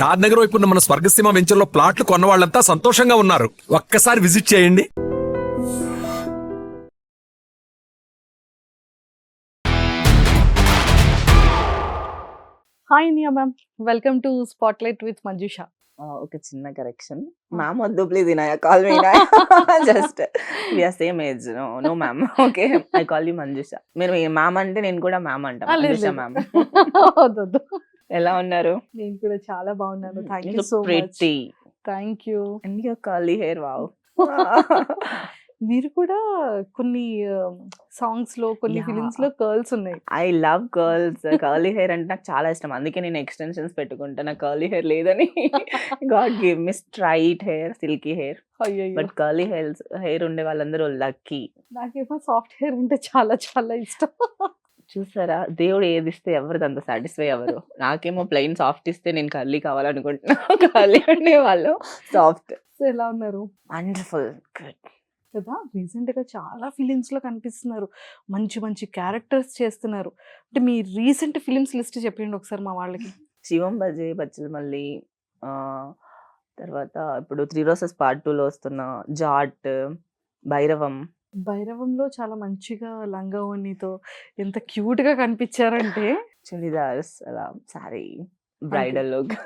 షాద్ నగర్ వైపు ఉన్న మన స్వర్గసీమ వెంచర్లో ప్లాట్లు కొన్న వాళ్ళంతా సంతోషంగా ఉన్నారు. ఒక్కసారి విజిట్ చేయండి. Hi Niya ma'am, welcome to spotlight with Manjusha. ఒక చిన్న కరెక్షన్. మ్యామ్ వద్దు please Inaya, call me Inaya. Just we are same age. No ma'am. Okay, I call you Manjusha. మీరు మ్యామ్ అంటే నేను కూడా మ్యామ్ అంటా. మంజుష మ్యామ్. వద్దు, ఎలా ఉన్నారు? నేను కూడా చాలా బాగున్నాను. Thank you so much. Pretty. Thank you. And your curly hair, wow. మీరు కూడా కొన్ని సాంగ్స్ లో, కొన్ని Yeah. ఫిలిమ్స్ లో కర్ల్స్ ఉన్నాయి. I love curls. Curly hair అంటే నాకు చాలా ఇష్టం. అందుకే నేను ఎక్స్టెన్షన్స్ పెట్టుకుంటా. నాకు కర్లీ హెయిర్ లేదని God give me straight hair, silky hair. అయ్యో, బట్ కర్లీ హెయిర్ ఉండే వాళ్ళందరూ లక్కీ. నాకేమో సాఫ్ట్ హెయిర్ ఉంటే చాలా చాలా ఇష్టం. చూసారా, దేవుడు ఏది ఇస్తే ఎవరిది అంత సాటిస్ఫై అవ్వరు. నాకేమో ప్లెయిన్ సాఫ్ట్ ఇస్తే నేను కర్లీ కావాలనుకుంటున్నా. కర్లీ ఉండే వాళ్ళు సాఫ్ట్. సో ఎలా ఉన్నారు? Wonderful, good. కదా, రీసెంట్ గా చాలా ఫిలిమ్స్ లో కనిపిస్తున్నారు, మంచి మంచి క్యారెక్టర్స్ చేస్తున్నారు. అంటే మీ రీసెంట్ ఫిలిమ్స్ లిస్ట్ చెప్పండి ఒకసారి మా వాళ్ళకి. శివం బజే, బచ్చల మల్లి, తర్వాత ఇప్పుడు 3 Roses Part 2లో వస్తున్న జాట్, భైరవం. భైరవంలో చాలా మంచిగా లంగా ఓణితో ఎంత క్యూట్ గా కనిపించారంటే. చుడిదార్స్, అలా sari, bridal look.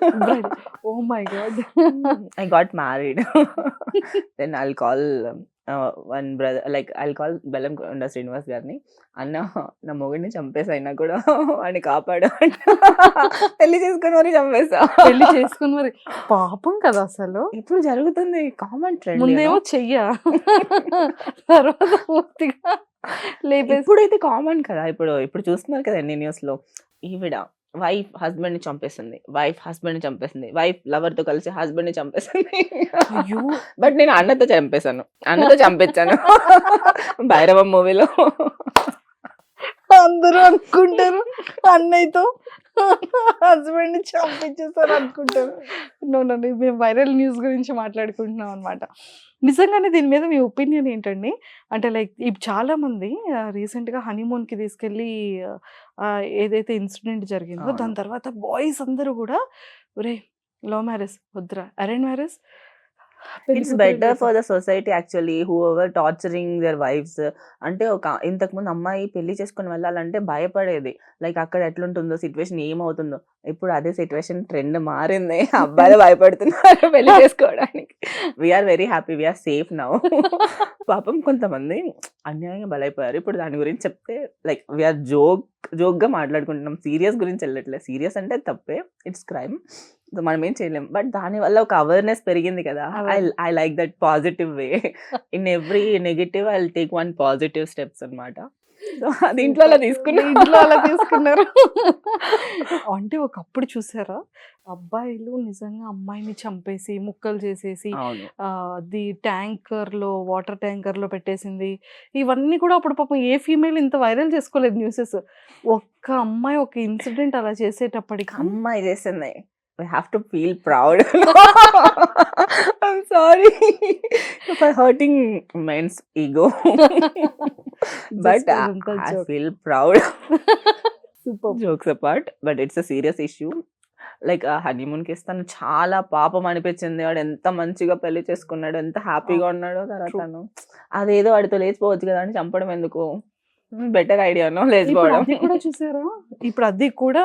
Oh my god. I got married. Then I'll call one brother, like I'll call Bellamkonda Srinivas గారిని. అన్న, నా మొగుడిని చంపేసా, అయినా కూడా వాడిని కాపాడు. పెళ్లి చేసుకుని మరి చంపేసా. పెళ్లి చేసుకుని మరి పాపం కదా అసలు. ఇప్పుడు జరుగుతుంది కామన్ ట్రెండ్. ముందేమో చెయ్య, తర్వాత పూర్తిగా లేపేసి. ఇప్పుడైతే కామన్ కదా. ఇప్పుడు చూస్తున్నారు కదా ఎన్ని న్యూస్ లో. ఈవిడ వైఫ్ హస్బెండ్ ని చంపేసింది, వైఫ్ హస్బెండ్ ని చంపేసింది, వైఫ్ లవర్ తో కలిసి హస్బెండ్ ని చంపేసింది. అయ్యో, బట్ నేను అన్నతో చంపేశాను, అన్నతో చంపించాను భైరవం మూవీలో. అందరూ అనుకుంటారు అన్నయ్యతో హస్బెండ్ ని చంపించేస్తారు అనుకుంటారు. నో, మేము వైరల్ న్యూస్ గురించి మాట్లాడుకుంటున్నాం అనమాట. నిజంగానే దీని మీద మీ ఒపీనియన్ ఏంటండి? అంటే లైక్ ఇప్పుడు చాలా మంది రీసెంట్గా హనీమూన్కి తీసుకెళ్ళి ఏదైతే ఇన్సిడెంట్ జరిగిందో అవును. దాని తర్వాత బాయ్స్ అందరూ కూడా ఒరే లవ్ మ్యారేజ్ వద్దురా, arrange marriage. It's better for the society actually, whoever torturing their wives. అంటే ఇంతకుముందు అమ్మాయి పెళ్లి చేసుకుని వెళ్ళాలంటే భయపడేది, లైక్ అక్కడ ఎట్లుంటుందో, సిచ్యువేషన్ ఏమవుతుందో. ఇప్పుడు అదే సిచ్యువేషన్ ట్రెండ్ మారింది. అబ్బాయిలు భయపడుతున్నారు పెళ్లి చేసుకోవడానికి. We are very happy, we are safe now. పాపం కొంతమంది అన్యాయంగా బలైపోయారు. ఇప్పుడు దాని గురించి చెప్తే లైక్ వీఆర్ జోక్ గా మాట్లాడుకుంటున్నాం, సీరియస్ గురించి వెళ్ళట్లేదు. సీరియస్ అంటే తప్పే, ఇట్స్ క్రైమ్, మనం ఏం చేయలేం. బట్ దాని వల్ల ఒక అవేర్నెస్ పెరిగింది కదా. I like that positive way. In every negative I take one positive steps అన్నమాట. సో అది ఇంట్లో అలా తీసుకున్నారు. అంటే ఒకప్పుడు చూసారా, అబ్బాయిలు నిజంగా అమ్మాయిని చంపేసి ముక్కలు చేసేసి అవును. అది వాటర్ ట్యాంకర్ లో పెట్టేసింది. ఇవన్నీ కూడా అప్పుడు పాపం ఏ ఫీమేల్ ఇంత వైరల్ చేసుకోలేదు న్యూసెస్. ఒక్క అమ్మాయి ఒక ఇన్సిడెంట్ అలా చేసేటప్పటికి అమ్మాయి చేసింది. We have to feel proud. I'm sorry for hurting men's ego. But I feel proud. Super. Jokes apart, but it's a serious issue. Like honeymoon కి తను చాలా పాపం అనిపించింది. వాడు ఎంత మంచిగా పెళ్లి చేసుకున్నాడు, ఎంత హ్యాపీగా ఉన్నాడో. తర్వాత అదేదో వాడితో లేచిపోవచ్చు కదా అని చంపడం ఎందుకు? బెటర్ ఐడియానో లేచిపోవడం. అది కూడా చూసారా, ఇప్పుడు అది కూడా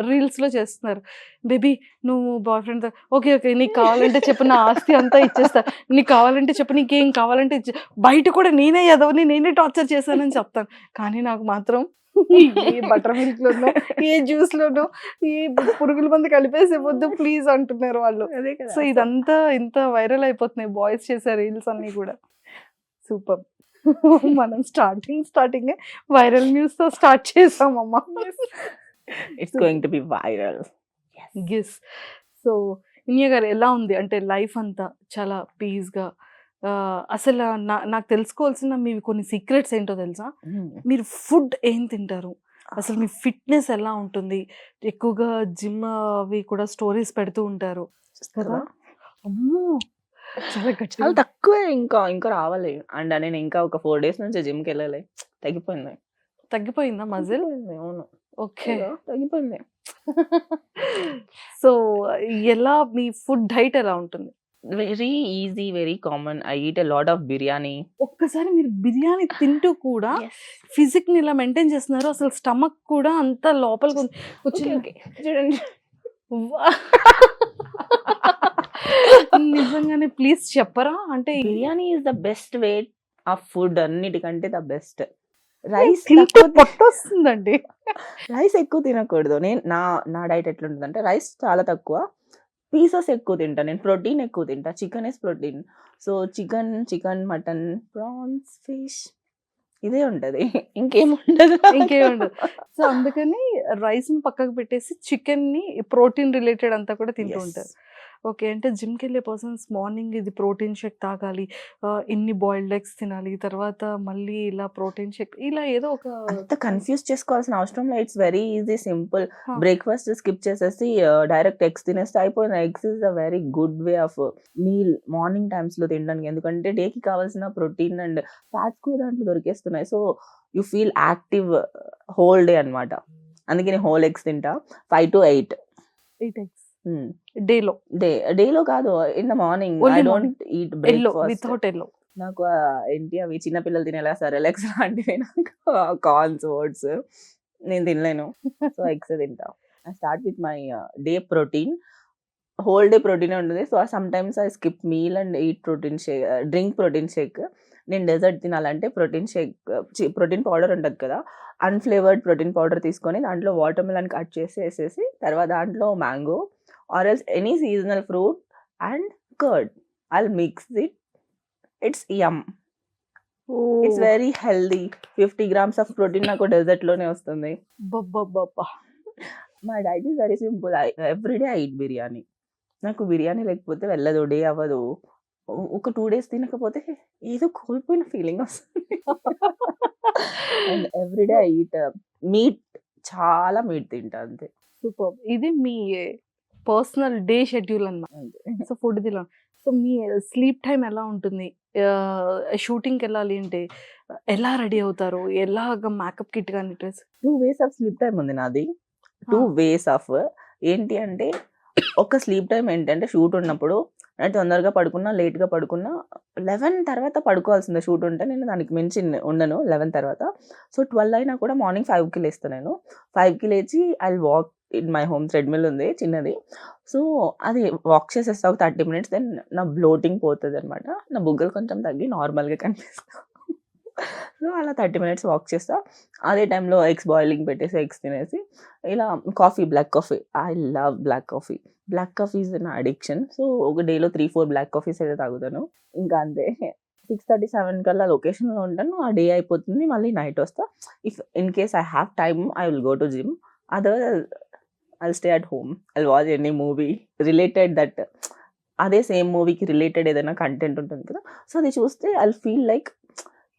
రీల్స్ లో చేస్తున్నారు. బేబీ నువ్వు బాయ్ ఫ్రెండ్ ఓకే నీకు కావాలంటే చెప్పు, నా ఆస్తి అంతా ఇచ్చేస్తా, నీకు కావాలంటే చెప్పు, నీకేం కావాలంటే బయట కూడా నేనే ఎదవని, నేనే టార్చర్ చేశానని చెప్తాను. కానీ నాకు మాత్రం ఏ బటర్ మిల్క్ లోనో, ఏ జ్యూస్ లోనో, ఏ పురుగుల మంది కలిపేసి వద్దు ప్లీజ్ అంటున్నారు వాళ్ళు. సో ఇదంతా ఇంత వైరల్ అయిపోతున్నాయి బాయ్స్ చేసే రీల్స్ అన్ని కూడా. సూపర్. మనం స్టార్టింగ్ వైరల్ న్యూస్ తో స్టార్ట్ చేసామమ్మా. It's going to be viral. Yes. So Inaya గారు ఎలా ఉంది? అంటే లైఫ్ అంతా చాలా పీస్ గా, అసలు నాకు తెలుసుకోవాల్సిన మీవి కొన్ని సీక్రెట్స్ ఏంటో తెలుసా? మీరు ఫుడ్ ఏం తింటారు, అసలు మీ ఫిట్నెస్ ఎలా ఉంటుంది? ఎక్కువగా జిమ్ అవి కూడా స్టోరీస్ పెడుతూ ఉంటారు కదా. అమ్మో, చాలా చాలా తక్కువే, ఇంకా రావాలి. అండ్ నేను ఇంకా ఒక 4 days నుంచి జిమ్ కి వెళ్ళాలి. తగ్గిపోయిందా మజిల్? అవును. ఓకే. తగ్గిపోయింది. సో, ఎలా మీ ఫుడ్ డైట్ ఎలా ఉంటుంది? Very easy, very common. I eat a lot of biryani. ఒక్కసారి మీరు బిర్యానీ తింటూ కూడా యెస్. ఫిజిక్‌ని ఇలా మెయింటైన్ చేస్తున్నారు. అసలు స్టమక్ కూడా అంత లోపలికి ఓకే. కూర్చొని ఓకే. చూడండి. వా నిజంగానే ప్లీజ్ చెప్పరా? అంటే biryani is the best way of food, అన్నిటికంటే ద బెస్ట్. రైస్ తింటే తక్కువ పొట్టొస్తుందండి. రైస్ ఎక్కువ తినకూడదు. నేను నా డైట్ ఎట్లుంటదంటే రైస్ చాలా తక్కువ, పీసెస్ ఎక్కువ తింటా. నేను ప్రోటీన్ ఎక్కువ తింటా. Chicken is protein. So chicken, mutton, prawns, fish ఇదే ఉంటది. ఇంకేముండదు. ఇంకేముండదు. సో, అందుకని రైస్‌ని పక్కకు పెట్టేసి చికెన్‌ని ప్రోటీన్ రిలేటెడ్ అంతా కూడా తింటూ యెస్. ఉంటారు. ఓకే. అంటే జిమ్‌కెళ్ళే పర్సన్స్ మార్నింగ్ ఇది ప్రోటీన్ షేక్ తాగాలి. ఇన్ని బాయిల్డ్ ఎగ్స్ తినాలి. తర్వాత మళ్ళీ ఇలా ప్రోటీన్ షేక్ ఇలా ఏదో ఒక అంత కన్‌ఫ్యూజ్ చేసుకోవాల్సిన అవసరం లేదు. It's very easy, simple. ఆ! బ్రేక్‌ఫాస్ట్ స్కిప్ చేసేసి డైరెక్ట్ ఎగ్స్ తినేస్తే అయిపోయింది. Eggs is a very good way of meal morning టైమ్స్‌లో తినడానికి. ఎందుకంటే డేకి కావాల్సిన ప్రోటీన్ అండ్ ఫ్యాట్స్ కూడా దాంట్లో దొరికేస్తున్నాయి. So, you feel active whole day అన్నమాట. అందుకే నేను హోల్ ఎగ్స్ తింటా. 5-8. 8 ఎగ్స్ హ్మ్. డేలో. డేలో కాదు. In the morning I only morning. Don't eat yellow breakfast. Without yellow. నాకు ఏంటి అవి చిన్న పిల్లలు తినేలా సెరెలాక్స్ లాంటివి నాకు కార్న్స్, ఓట్స్ నేను తినలేను. సో, ఎగ్స్ తింటా. I start with my day protein. Whole day ప్రోటీనే ఉంటది. So, sometimes I skip meal and eat protein drink protein shake. నేను డెజర్ట్ తినాలంటే ప్రోటీన్ షేక్ ప్రోటీన్ పౌడర్ ఉంటది కదా! అన్‌ఫ్లేవర్డ్ ప్రోటీన్ పౌడర్ తీసుకొని దాంట్లో వాటర్ మెలన్ కట్ చేసి ఏసేసి తర్వాత దాంట్లో mango or else any seasonal fruit and curd. I'll mix it. It's yum. It's oh! Very healthy. 50 grams of protein నాకు డెజర్ట్‌లోనే వస్తుంది. అబ్బబ్బబ్బబ్బా! My diet is very simple. Every day I eat biryani. నాకు బిర్యానీ లేకపోతే వెళ్ళదు. డే అవ్వదు. ఒక 2 డేస్ తినకపోతే ఏదో కోల్పోయిన ఫీలింగ్ వస్తుంది. And every day so, I eat meat. చాలా మీట్ తింటా అంతే. సూపర్బ్. ఇది మీ పర్సనల్ డే షెడ్యూల్ అన్నమాట. అంతే. సో, ఫుడ్ ఇలా. సో, మీ స్లీప్ టైమ్ ఎలా ఉంటుంది? షూటింగ్‌కెళ్ళాలి అంటే ఎలా రెడీ అవుతారు? ఎలాగా మేకప్ కిట్ గాని dress 2 ways of sleep time ఉంది నాది. 2 ఆ! వేస్ ఆఫ్ ఏంటి అంటే ఒక స్లీప్ టైమ్ ఏంటంటే షూట్ ఉన్నప్పుడు నేను తొందరగా పడుకున్నా, లేట్‌గా పడుకున్నా 11 తర్వాత పడుకోవాల్సిందే షూట్ ఉంటే. నేను దానికి మించి ఉండను 11 తర్వాత. సో, 12 అయినా కూడా మార్నింగ్ 5కి లేస్తా నేను. 5కి లేచి I'll walk in my home. Treadmill ఉంది చిన్నది. సో, అది వాక్ చేసేస్తా ఒక 30 మినిట్స్. దెన్ నా బ్లోటింగ్ పోతదనమాట. నా బుగ్గలు కొంచెం తగ్గి నార్మల్‌గా కనిపిస్తా. సో, అలా 30 మినిట్స్ వాక్ చేస్తా. అదే టైంలో ఎగ్స్ బాయిలింగ్ పెట్టేసి ఎగ్స్ తినేసి ఇలా coffee, black coffee. I love black coffee. Black coffee is నా అడిక్షన్. సో, ఒక డేలో 3, 4 బ్లాక్ కాఫీస్ అయితే తాగుతాను. ఇంకా అంతే. 6:30, 7 కల్లా లొకేషన్‌లో ఉంటాను. ఆ డే అయిపోతుంది. మళ్ళీ నైట్ వస్తా. If in case I have time I will go to gym. Otherwise I'll stay at home. I'll watch any movie related that అదే సేమ్ మూవీకి రిలేటెడ్ ఏదైనా కంటెంట్ ఉంటుంది కదా! సో, అది చూస్తే ఐల్ ఫీల్ లైక్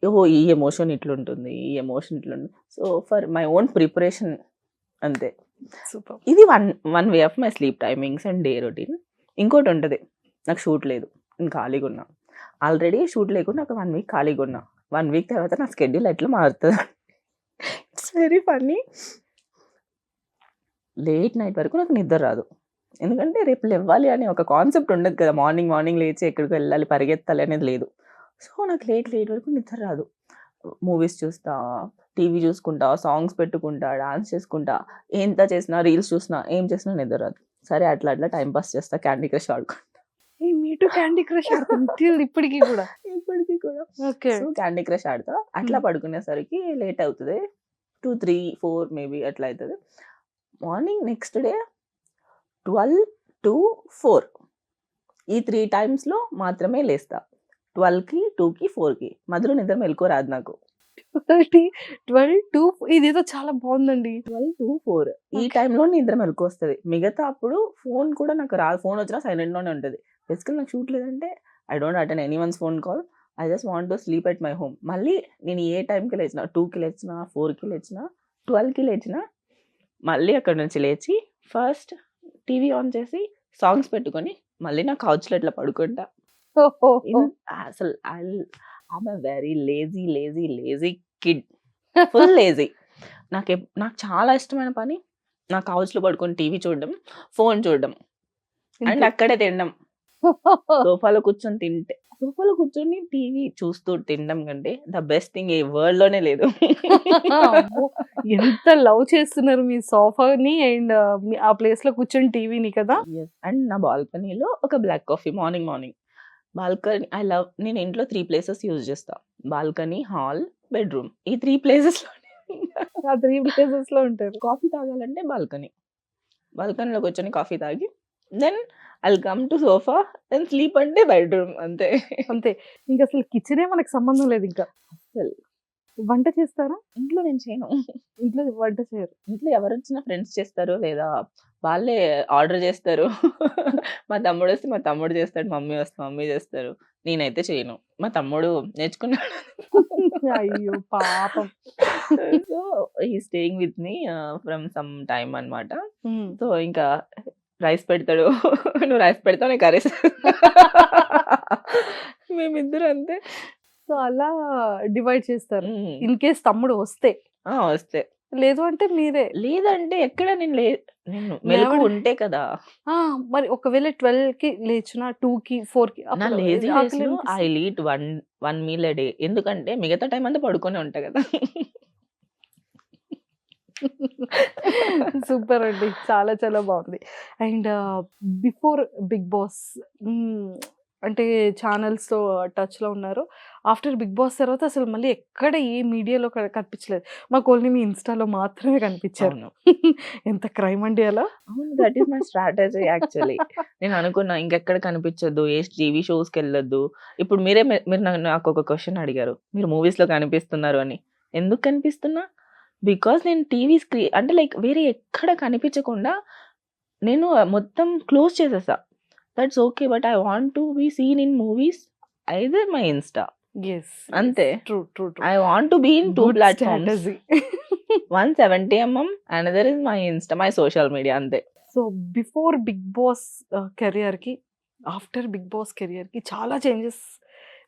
ఓహో! ఈ ఎమోషన్ ఇట్లుంటుంది. ఈ ఎమోషన్ ఇట్లుంది. So, for my own preparation అంతే. సూపర్బ్. ఇది one way of my sleep timings and day routine. ఇంకోటుంటది. నాకు షూట్ లేదు. నేను ఖాళీగున్నా. ఆల్రెడీ షూట్ లేకుండా ఒక 1 వీక్ ఖాళీగున్నా. 1 వీక్ తర్వాత నా షెడ్యూల్ ఎట్లా మారుతది. It's very funny. Late night వరకు నాకు నిద్ర రాదు. ఎందుకంటే రేపు లెవ్వాలి అనే ఒక కాన్సెప్ట్ ఉండదు కదా! మార్నింగ్ లేచి ఎక్కడికో ఎళ్ళాలి, పరిగెత్తాలి అనేది లేదు. సో, నాకు లేట్ వరకు నిద్ర రాదు. మూవీస్ చూస్తా, టీవీ చూసుకుంటా, సాంగ్స్ పెట్టుకుంటా, డాన్స్ చేసుకుంటా, ఎంత చేసినా, రీల్స్ చూసినా, ఏం చేసినా నిద్ర రాదు. సరే అట్లా టైమ్ పాస్ చేస్తా. క్యాండీ క్రష్ ఆడుకుంటా. ఏ మీ టూ క్యాండీ క్రష్ ఆడుతుంది టిల్ ఇప్పటికి కూడా. ఇప్పటికి కూడా. ఓకే. సో, క్యాండీ క్రష్ ఆడతా. అట్లా హ్మ్. పడుకునేసరికి లేట్ అవుతది. 2, 3, 4 మేబీ అట్లా అయితది. మార్నింగ్ నెక్స్ట్ డే 12-4 ఈ 3 టైమ్స్‌లో మాత్రమే లేస్తా. 12కి, 2కి, 4కి మధ్యలో నిద్ర మెలుకువ రాదు నాకు. 12 ఇదేదో చాలా బావుందండి. 12-4 ఈ ఓకే. టైంలో నిద్ర మెలుకువొస్తది. మిగతా అప్పుడు ఫోను కూడా నాకు రాదు. ఫోనొచ్చినా సైలెంట్‌లోనే ఉంటది. బేసికల్లీ నాకు షూట్ లేదంటే I don't attend anyone's phone call. I just want to sleep at my home. మళ్ళీ నేను ఏ టైంకి లేచినా 2కి లేచినా, 4కి లేచినా, 12కి లేచినా మళ్ళీ అక్కడి నుంచి లేచి ఫస్ట్ టీవీ ఆన్ చేసి సాంగ్స్ పెట్టుకొని మళ్ళీ నా కౌచ్‌లో ఇట్లా పడుకుంటా. ఓహోహో! అసలు I'm a very lazy kid. Full lazy. నాకు చాలా ఇష్టమైన పని నా కౌచ్‌లో పడుకొని టీవీ చూడడం, ఫోన్ చూడడం అండ్ ఇంతే. అక్కడే తినడం. సోఫాలో కూర్చొని టీవీ చూస్తూ తినడం కంటే ద బెస్ట్ థింగ్ ఈ వరల్డ్‌లోనే లేదు. అమ్మో! ఎంత లవ్ చేస్తున్నారు మీ సోఫాని అండ్ ఆ ప్లేస్‌లో కూర్చొని టీవీని కదా! యెస్. అండ్ నా బాల్కనీలో ఒక బ్లాక్ కాఫీ మార్నింగ్. బాల్కనీ నేను ఇంట్లో 3 ప్లేసెస్ యూజ్ చేస్తా. Balcony, hall, bedroom. ఈ 3 ప్లేసెస్‌లోనే ఆ 3 ప్లేసెస్‌లో ఉంటారు. కాఫీ తాగాలంటే బాల్కనీ. బాల్కనీలో కూర్చొని కాఫీ తాగి then I will come to sofa then sleep అంటే బెడ్‌రూమ్ అంతే. అంతే. ఇంకసలు కిచెనే మనకు సంబంధం లేదింక. అస్సలు. వంట చేస్తారా? ఇంట్లో నేను చేయను. ఇంట్లో వంట చేయరు. ఇంట్లో ఎవరొచ్చినా ఫ్రెండ్స్ చేస్తారు. లేదా వాళ్ళే ఆర్డర్ చేస్తారు. మా తమ్ముడొస్తే మా తమ్ముడు చేస్తాడు. మమ్మీ వస్తే మమ్మీ చేస్తారు. నేనైతే చేయను. మా తమ్ముడు నేర్చుకున్నాడు. అయ్యో! పాపం. So, he is staying with me from some time అన్నమాట. హ్మ్. సో, ఇంకా రైస్ పెడతాడు. నువ్వు రైస్ పెడతావు నేను కర్రీస్. మేమిద్దరం అంతే. సో, అలా డివైడ్ చేస్తారు. హ్మ్. ఇన్ కేస్ తమ్ముడు వస్తే. వస్తే. లేదు అంటే మీరే. లేదంటే ఎక్కడ నేను మెలుకువ లేవడం ఉంటే కదా! ఆ! మరి ఒకవేళ 12కి లేచినా 2కి, 4కి నా అప్పుడు లేజీ ఆకలి డేస్‌లో ఐ అనిపిస్తది. Will eat one meal a day. ఎందుకంటే మిగతా టైమ్ అంతా పడుకొనే ఉంటా కదా! సూపర్ అండి. చాలా చాలా బావుంది. అండ్ బిఫోర్ 'బిగ్ బాస్' అంటే ఛానల్స్‌తో టచ్‌లో ఉన్నారు. ఆఫ్టర్ 'బిగ్ బాస్' తర్వాత అసలు మళ్ళీ ఎక్కడ ఏ మీడియాలో కనిపించలేదు. మాకు ఓన్లీ మీ ఇన్‌స్టాలో మాత్రమే కనిపించారు. అవును. ఎంత క్రైమ్ అండి అలా. అవును. That is my strategy actually. నేను అనుకున్నా ఇంకెక్కడ కనిపించొద్దు. ఏ టీవీ షోస్‌కెళ్ళొద్దు. ఇప్పుడు మీరు నాకొక క్వెషన్ అడిగారు. మీరు మూవీస్‌లో కనిపిస్తున్నారు అని. ఎందుకు కనిపిస్తున్నా? బికాజ్ నేను టీవీ అంటే లైక్ వేరే ఎక్కడ కనిపించకుండా నేను మొత్తం క్లోజ్ చేసేసా. That's okay. But I want to be seen in movies either my insta. Yes. అంతే. True. I want to be in 2 good platforms. Strategy. One 70 another is my insta, my social media అంతే. So, before 'Bigg Boss' కెరియర్‌కి, after 'Bigg Boss' కెరియర్‌కి చాలా changes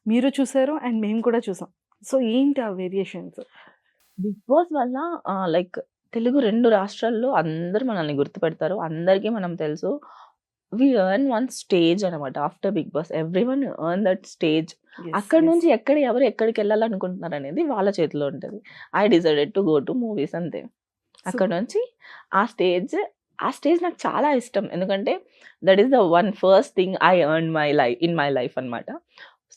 మీరు చూసారు and మేము కూడా చూసాం. సో, ఏంటి ఆ వేరియేషన్స్? బిగ్ బాస్ వల్ల లైక్ తెలుగు 2 రాష్ట్రాల్లో అందరూ మనల్ని గుర్తుపెడతారు. అందరికీ మనం తెలుసు. వి ఎర్న్ వన్ స్టేజ్ అనమాట. After Bigg Boss everyone earn that stage. అక్కడి నుంచి ఎవరు ఎక్కడికెళ్ళాలనుకుంటున్నారనేది వాళ్ళ చేతిలో ఉంటది. I decided to go to movies అంతే. అక్కడి నుంచి ఆ స్టేజ్ నాకు చాలా ఇష్టం. ఎందుకంటే that is the one first thing I earn in my life అన్నమాట.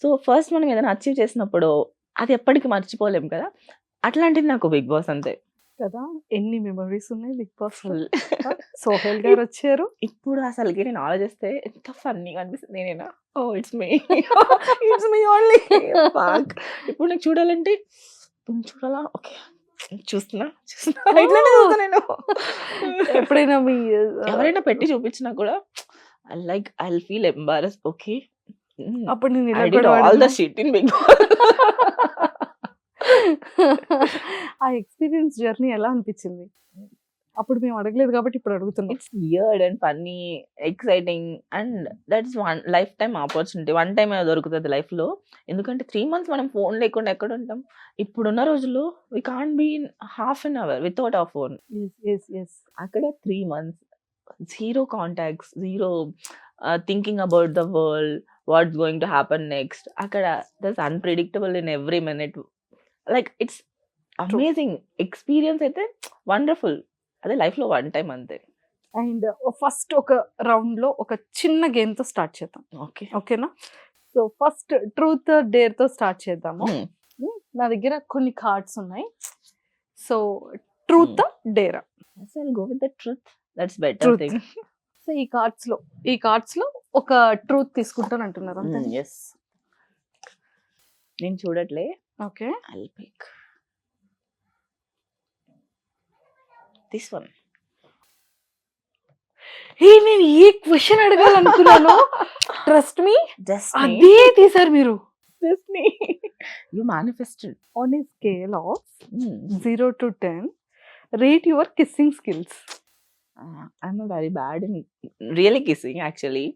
సో, ఫస్ట్ మనం ఏదైనా అచీవ్ చేసినప్పుడు అది ఎప్పటికి మర్చిపోలేం కదా! అట్లాంటిది నాకు బిగ్ బాస్ అంతే. కదా! ఎన్ని మెమోరీస్ ఉన్నాయి 'బిగ్ బాస్‌లో'. ఫుల్. సోహెల్ గారొచ్చారు. ఇప్పుడు అసలకి నేను ఆలోచిస్తే ఎంత ఫన్నీగా అనిపిస్తుంది. నేనేనా? Oh! It's me. It's me only. Fuck. ఇప్పుడు నాకు చూడాలంటే చూడాలా? ఓకే. చూస్తున్నా. ఇట్లనే చూస్తా నేను. ఎప్పుడైనా మీ ఎవరైనా పెట్టి చూపించినా కూడా I will feel embarrass. Okay. అప్పుడు నేను ఇలా ఐ డిడ్ కూడా ఆల్ ద వాడినా? Shit in Bigg Boss. ఆ ఎక్స్‌పీరియన్స్ జర్నీ ఎలా అనిపించింది? అప్పుడు మేము అడగలేదు కాబట్టి ఇప్పుడు అడుగుతున్నాం. It's weird and funny, exciting and that's one life time opportunity. One టైమే దొరుకుతది లైఫ్‌లో. ఎందుకంటే 3 మంత్స్ మనం ఫోన్ లేకుండా ఎక్కడుంటాం? ఇప్పుడున్న రోజుల్లో we can't be in half an hour without our phone. Yes. అక్కడ 3 months zero contacts, zero thinking about the world, what's going to happen next. అక్కడ that's unpredictable in every minute. Like it's true. Amazing experience అయితే wonderful. అదే లైఫ్‌లో one time అంతే. And first ఒక రౌండ్‌లో ఒక చిన్న గేమ్‌తో స్టార్ట్ చేద్దాం. ఓకే. ఓకేనా? సో, ఫస్ట్ ట్రూత్ డేర్‌తో స్టార్ట్ చేద్దాము. హ్మ్. నా దగ్గర కొన్ని కార్డ్స్ ఉన్నాయి. సో, ట్రూతా? డేరా? Yes, I'll go with the truth. That's better truth. thing. So, ఈ కార్డ్స్‌లో ఒక ట్రూత్ తీసుకుంటాను అంటున్నారు అంతేనా? Yes. నేను చూడట్లే. Okay. I'll pick this one. నేను ఏ క్వెషన్ అడగాలనుకున్నానో ట్రస్ట్ మీ Destiny. అదే తీశారు మీరు. Destiny. You manifested. On a scale of Hmm. 0 to 10 rate your kissing skills. I'm a very bad in really kissing actually.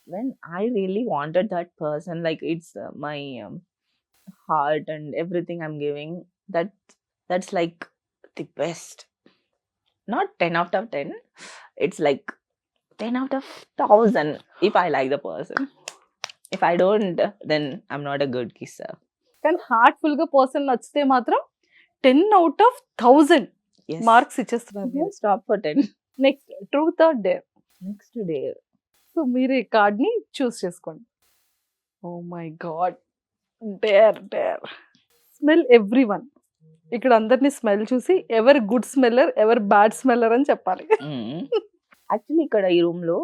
When I really wanted that person, like it's my heart and everything I'm giving. That's like the best. Not 10 out of 10. It's like 10 out of 1000 if I like the person. If I don't, then I'm not a good kisser. కానీ heartful గా person నచ్చితే మాత్రం 10/1000 Yes. Marks ఇచ్చేస్తున్నారు. Don't stop for 10. Next truth or dare. Next day. So మీరు ఈ card ని choose చేసుకోండి. Oh my god, dare dare. Smell every one. ఇక్కడ అందరినీ స్మెల్ చూసి ఎవరు గుడ్ స్మెల్లర్ ఎవరు బ్యాడ్ స్మెల్లర్ అని చెప్పాలి. యాక్చువల్లీ ఇక్కడ ఈ రూమ్ లో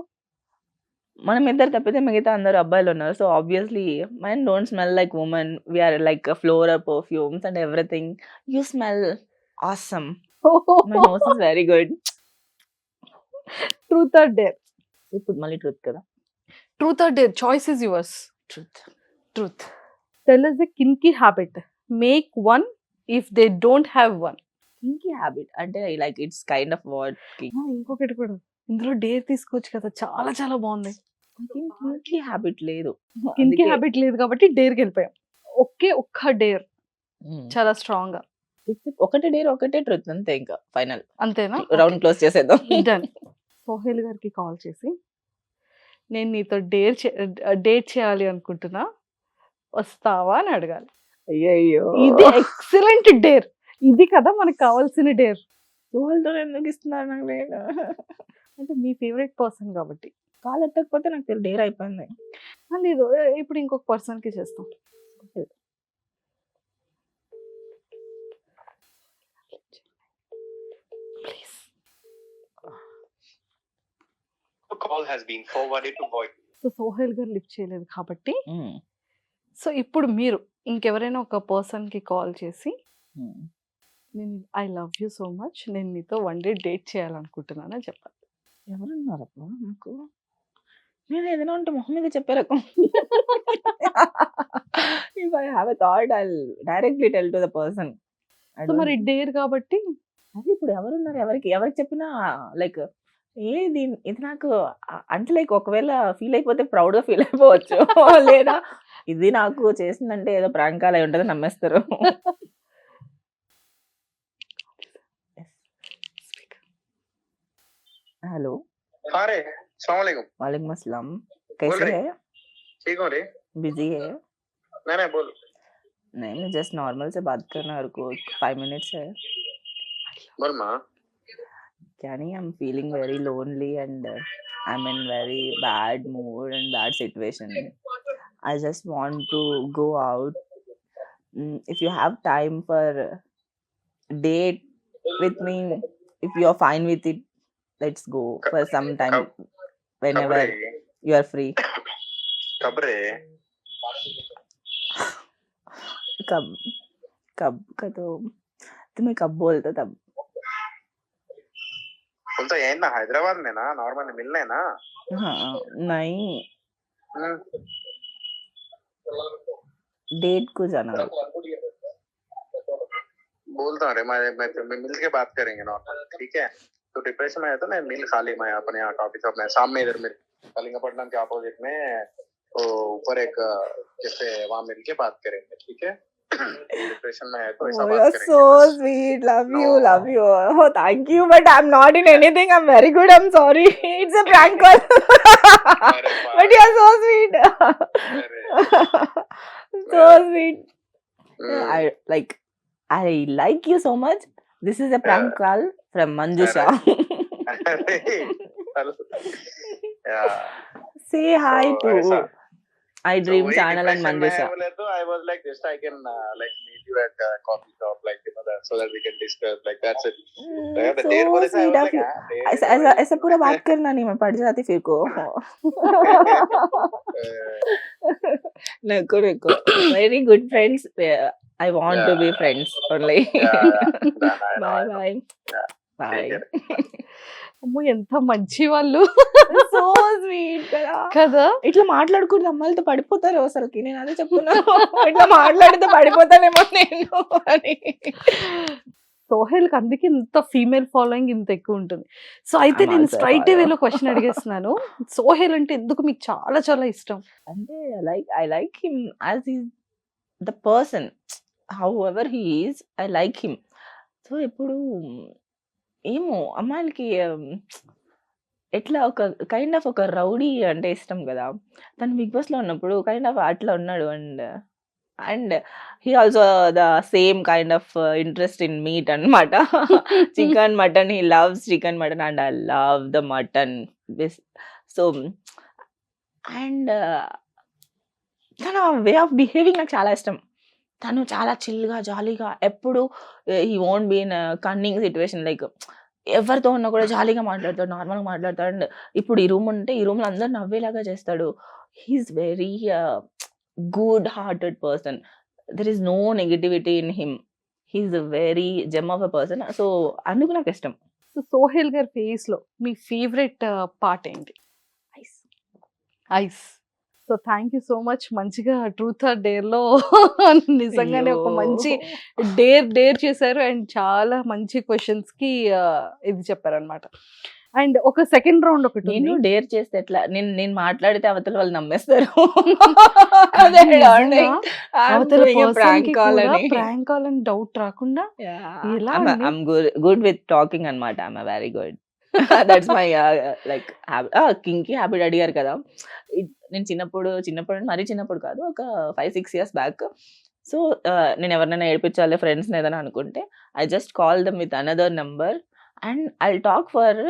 మనం ఇద్దరు తప్పితే మిగతా అందరు అబ్బాయిలు ఉన్నారు. So obviously mine don't smell like women. We are like floral perfumes and everything. You smell awesome. My nose is very good. Truth or dare. ఇప్పుడు మళ్ళీ ట్రూత్ కదా. Truth or dare, choice is yours. Truth. Truth. Tell us a kinky habit. Make one if they don't have one. Kinky habit అంటే like it's kind of what. ఇంకొకటి కూడా ఇందులో dare తీసుకోవచ్చు కదా, చాలా చాలా బాగుంది. కింకీ హ్యాబిట్ లేదు. కింకి హ్యాబిట్ లేదు కాబట్టి డేర్కి వెళ్ళిపోయాం. ఒక్క డేర్ చాలా స్ట్రాంగ్ గా. ఒకటే డేర్ ఒకటే ట్రూత్ అంతే. ఇంకా ఫైనల్ అంతేనా? రౌండ్ క్లోజ్ చేసేద్దాం. డన్. సోహెల్ గారికి కాల్ చేసి నేను నీతో డేట్ చేయాలి అనుకుంటున్నా, వస్తావా అని అడగాలి. అయ్యో ఇది ఎక్సలెంట్ డేర్. ఇది కదా మనకు కావాల్సిన డేర్. వాళ్ళతో ఎందుకు ఇస్తున్నారు నాకు నేను? అంటే మీ ఫేవరెట్ పర్సన్ కాబట్టి. కాల్ ఎత్తకపోతే నాకు తెలియదు డేర్ అయిపోయింది. లేదు, ఇప్పుడు ఇంకొక పర్సన్ కి చేస్తాం. Please. The call has been forwarded to voice. So Sohel గారు లిఫ్ట్ చేయలేదు కాబట్టి, సో ఇప్పుడు మీరు ఇంకెవరైనా ఒక పర్సన్ కి కాల్ చేసి నేను I love you so much, నేను నీతో వన్ డే డేట్ చేయాలనుకుంటున్నానని చెప్పాలి. ఎవరున్నారప్ప నాకు? నేను ఏదైనా ఉంటే మొహం మీద చెప్పే రకం. If I have a thought I directly tell to the person. So మరి డేర్ కాబట్టి అది ఇప్పుడు ఎవరున్నారు, ఎవరికి చెప్పినా లైక్ ఏది ఇది నాకు అంటే లైక్ ఒకవేళ ఫీల్ అయిపోతే ప్రౌడ్ గా ఫీల్ అయిపోవచ్చు. లేదా ఇది నాకు చేసిందంటే ఏదో ప్రాంకాలు అయి ఉంటుంది నమ్మేస్తారు. हेलो. हाँ रे, अस्सलाम वालेकुम। वालेकुम अस्सलाम. बोल कैसे रहे? है? ठीक हो रे? बिजी है? नहीं बोल। नहीं जस्ट नॉर्मल से बात करना है को 5 मिनट्स है. बोल माँ। क्या नहीं, I am feeling very lonely and I am in very bad mood and bad situation. I just want to go out. If you have time for date with me, if you are fine with it, let's go for some time whenever you are free. कब रे? कब का तो तुम्हें कब बोलता तब. बोलता है ना हैदराबाद में ना नॉर्मली मिलने ना. हाँ नहीं डेट को जाना है. बोलता रे मैं मिल के बात करेंगे नॉर्मल, ठीक है? तो डिप्रेशन में है तो मैं मिल खाली मैं अपने यहाँ कॉफी शॉप में सामने इधर में कलिंगपट्टनम के अपोजिट में तो ऊपर एक कैफे है, वहाँ मिल के बात करेंगे, ठीक है? डिप्रेशन में है तो ऐसा बात करेंगे. So sweet, love you. Oh, thank you, but I'm not in anything. I'm very good. I'm sorry. It's a prank call. But you are so sweet. So sweet. I like you so much. This is a prank call from Manjusha. Say hi to I Dream channel and Manjusha. So I was like this, I can like meet you at a coffee shop, like you know that, so that we can discuss, like that's it. So sweet of you. ऐसा पूरा बात करना नहीं, मैं पड़ जाती फिर को. नको. Very good friends. I want to be friends only. Bye. అమ్మో ఎంత మంచి వాళ్ళు. సో స్వీట్ కదా. ఇట్లా మాట్లాడకూడదు, అమ్మాయిలతో పడిపోతారు అసలుకి. నేను అదే చెప్తున్నా, ఇట్లా మాట్లాడితే పడిపోతానేమో నేను అని. సోహెల్ కి అందుకే ఇంత ఫీమేల్ ఫాలోయింగ్ ఇంత ఎక్కువ ఉంటుంది. సో అయితే నేను స్ట్రైట్ వేలో క్వశ్చన్ అడిగేస్తున్నాను, సోహెల్ అంటే ఎందుకు మీకు చాలా చాలా ఇష్టం? అంటే I like him as is the person, how ever he is, I like him. So ఇప్పుడు ఏమో అమ్మాయిలకి ఎట్లా ఒక కైండ్ ఆఫ్ ఒక రౌడీ అంటే ఇష్టం కదా! తను 'బిగ్ బాస్‌లో' ఉన్నప్పుడు కైండ్ ఆఫ్ అట్లా ఉన్నాడు. And he also the same kind of interest in meat అన్నమాట. Chicken, mutton he loves chicken, mutton and I love the mutton. So and తన వే ఆఫ్ బిహేవింగ్ నాకు చాలా ఇష్టం. తను చాలా చిల్‌గా, జాలీగా ఎప్పుడు he won't be in cunning situation like ఎవరితో ఉన్నా కూడా జాలీగా మాట్లాడతాడు. నార్మల్‌గా మాట్లాడతాడు. అండ్ ఇప్పుడు ఈ రూమ్ ఉంటే ఈ రూమ్‌లో అందరూ నవ్వేలాగా చేస్తాడు. He is very good hearted person. There is no negativity in him. He is a very gem of a person. So అందుకు నాకు ఇష్టం. సో సోహెల్ గారి ఫేస్‌లో మీ ఫేవరెట్ పార్ట్ ఏంటి? Eyes. Eyes. So thank you so much. మంచిగా truth or డేర్‌లో నిజంగానే ఒక మంచి డేర్ చేశారు. అండ్ చాలా మంచి క్వెషన్స్‌కి ఇది చెప్పారనమాట. అండ్ ఒక సెకండ్ రౌండ్ ఒకటి నేను ఉంది. డేర్ చేస్తే ఎట్లా నేను నేను మాట్లాడితే అవతల వాళ్ళు నమ్మేస్తారు. కానీ They're నిజంగా doubting I'm అవతల doing a prank పర్సన్‌కి call కూడా అని. ప్రాంక్ కాల్ అని డౌట్ రాకుండా Yeah. ఎలా I'm అండి? I'm good with talking అన్నమాట. I'm a very good. That's my like kinky habit అడిగారు కదా! నేను చిన్నప్పుడు మరీ చిన్నప్పుడు కాదు. ఒక 5, 6 ఇయర్స్ బ్యాక్. సో నేను ఎవరినైనా ఏడిపించాలి ఫ్రెండ్స్‌ని ఏదైనా అనుకుంటే I just call them with another number and I'll talk for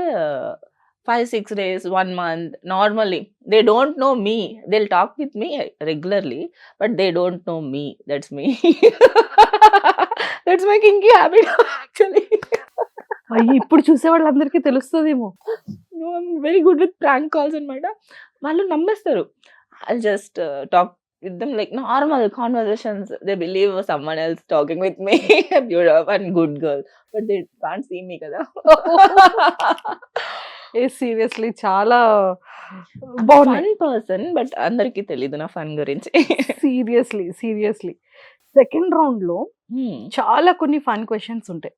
5, 6 days, 1 month normally. They don't know me. They'll talk with me regularly, but they don't know me. That's me. That's my kinky habit actually. అయ్యి ఇప్పుడు చూసే వాళ్ళందరికీ తెలుస్తదేమో. No, I'm very good with prank calls అన్నమాట. వాళ్ళు నమ్మేస్తారు. I'll just talk with them like normal conversations. They believe someone else talking with me. You're a one good girl, but they can't see me కదా. Seriously చాలా I'm బాగున్నాయి. fun person, but అందరికీ తెలీదు నా fun గురించి. Seriously second round లో చాలా కొన్ని ఫన్ క్వశ్చన్స్ ఉంటాయి.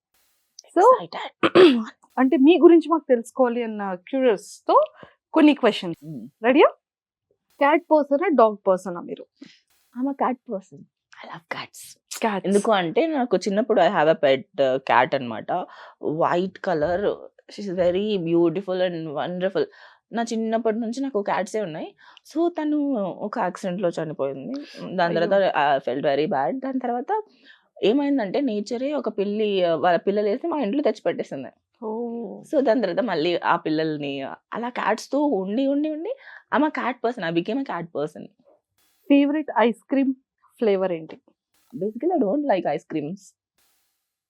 So Excited. అంటే మీ గురించి మాకు తెలుసుకోవాలి అన్న క్యూరియస్ తో కొన్ని క్వశ్చన్స్. రెడీయా? క్యాట్ పర్సనా డాగ్ పర్సనా మీరు? I'm a cat person. I love cats. Cat. ఎందుకు అంటే నాకు చిన్నప్పుడు I have a pet cat అన్నమాట. White colour. She is very beautiful and wonderful. నా చిన్నప్పటి నుంచి నాకు క్యాట్సే ఉన్నాయి. సో తను ఒక యాక్సిడెంట్‌లో చనిపోయింది. దాని అయ్యో! తర్వాత ఐ ఫెల్ట్ వెరీ బ్యాడ్. దాని తర్వాత ఏమైందంటే నేచరే ఒక పిల్లి వాళ్ళ పిల్లలేసి మా ఇంట్లో తెచ్చిపెట్టేసింది. ఓహ్! సో దాని తర్వాత మళ్ళీ ఆ పిల్లల్ని అలా క్యాట్స్‌తో ఉండి I am a cat person. I became a cat person. Favourite ice cream flavour ఏంటి? Basically I don't like ice creams.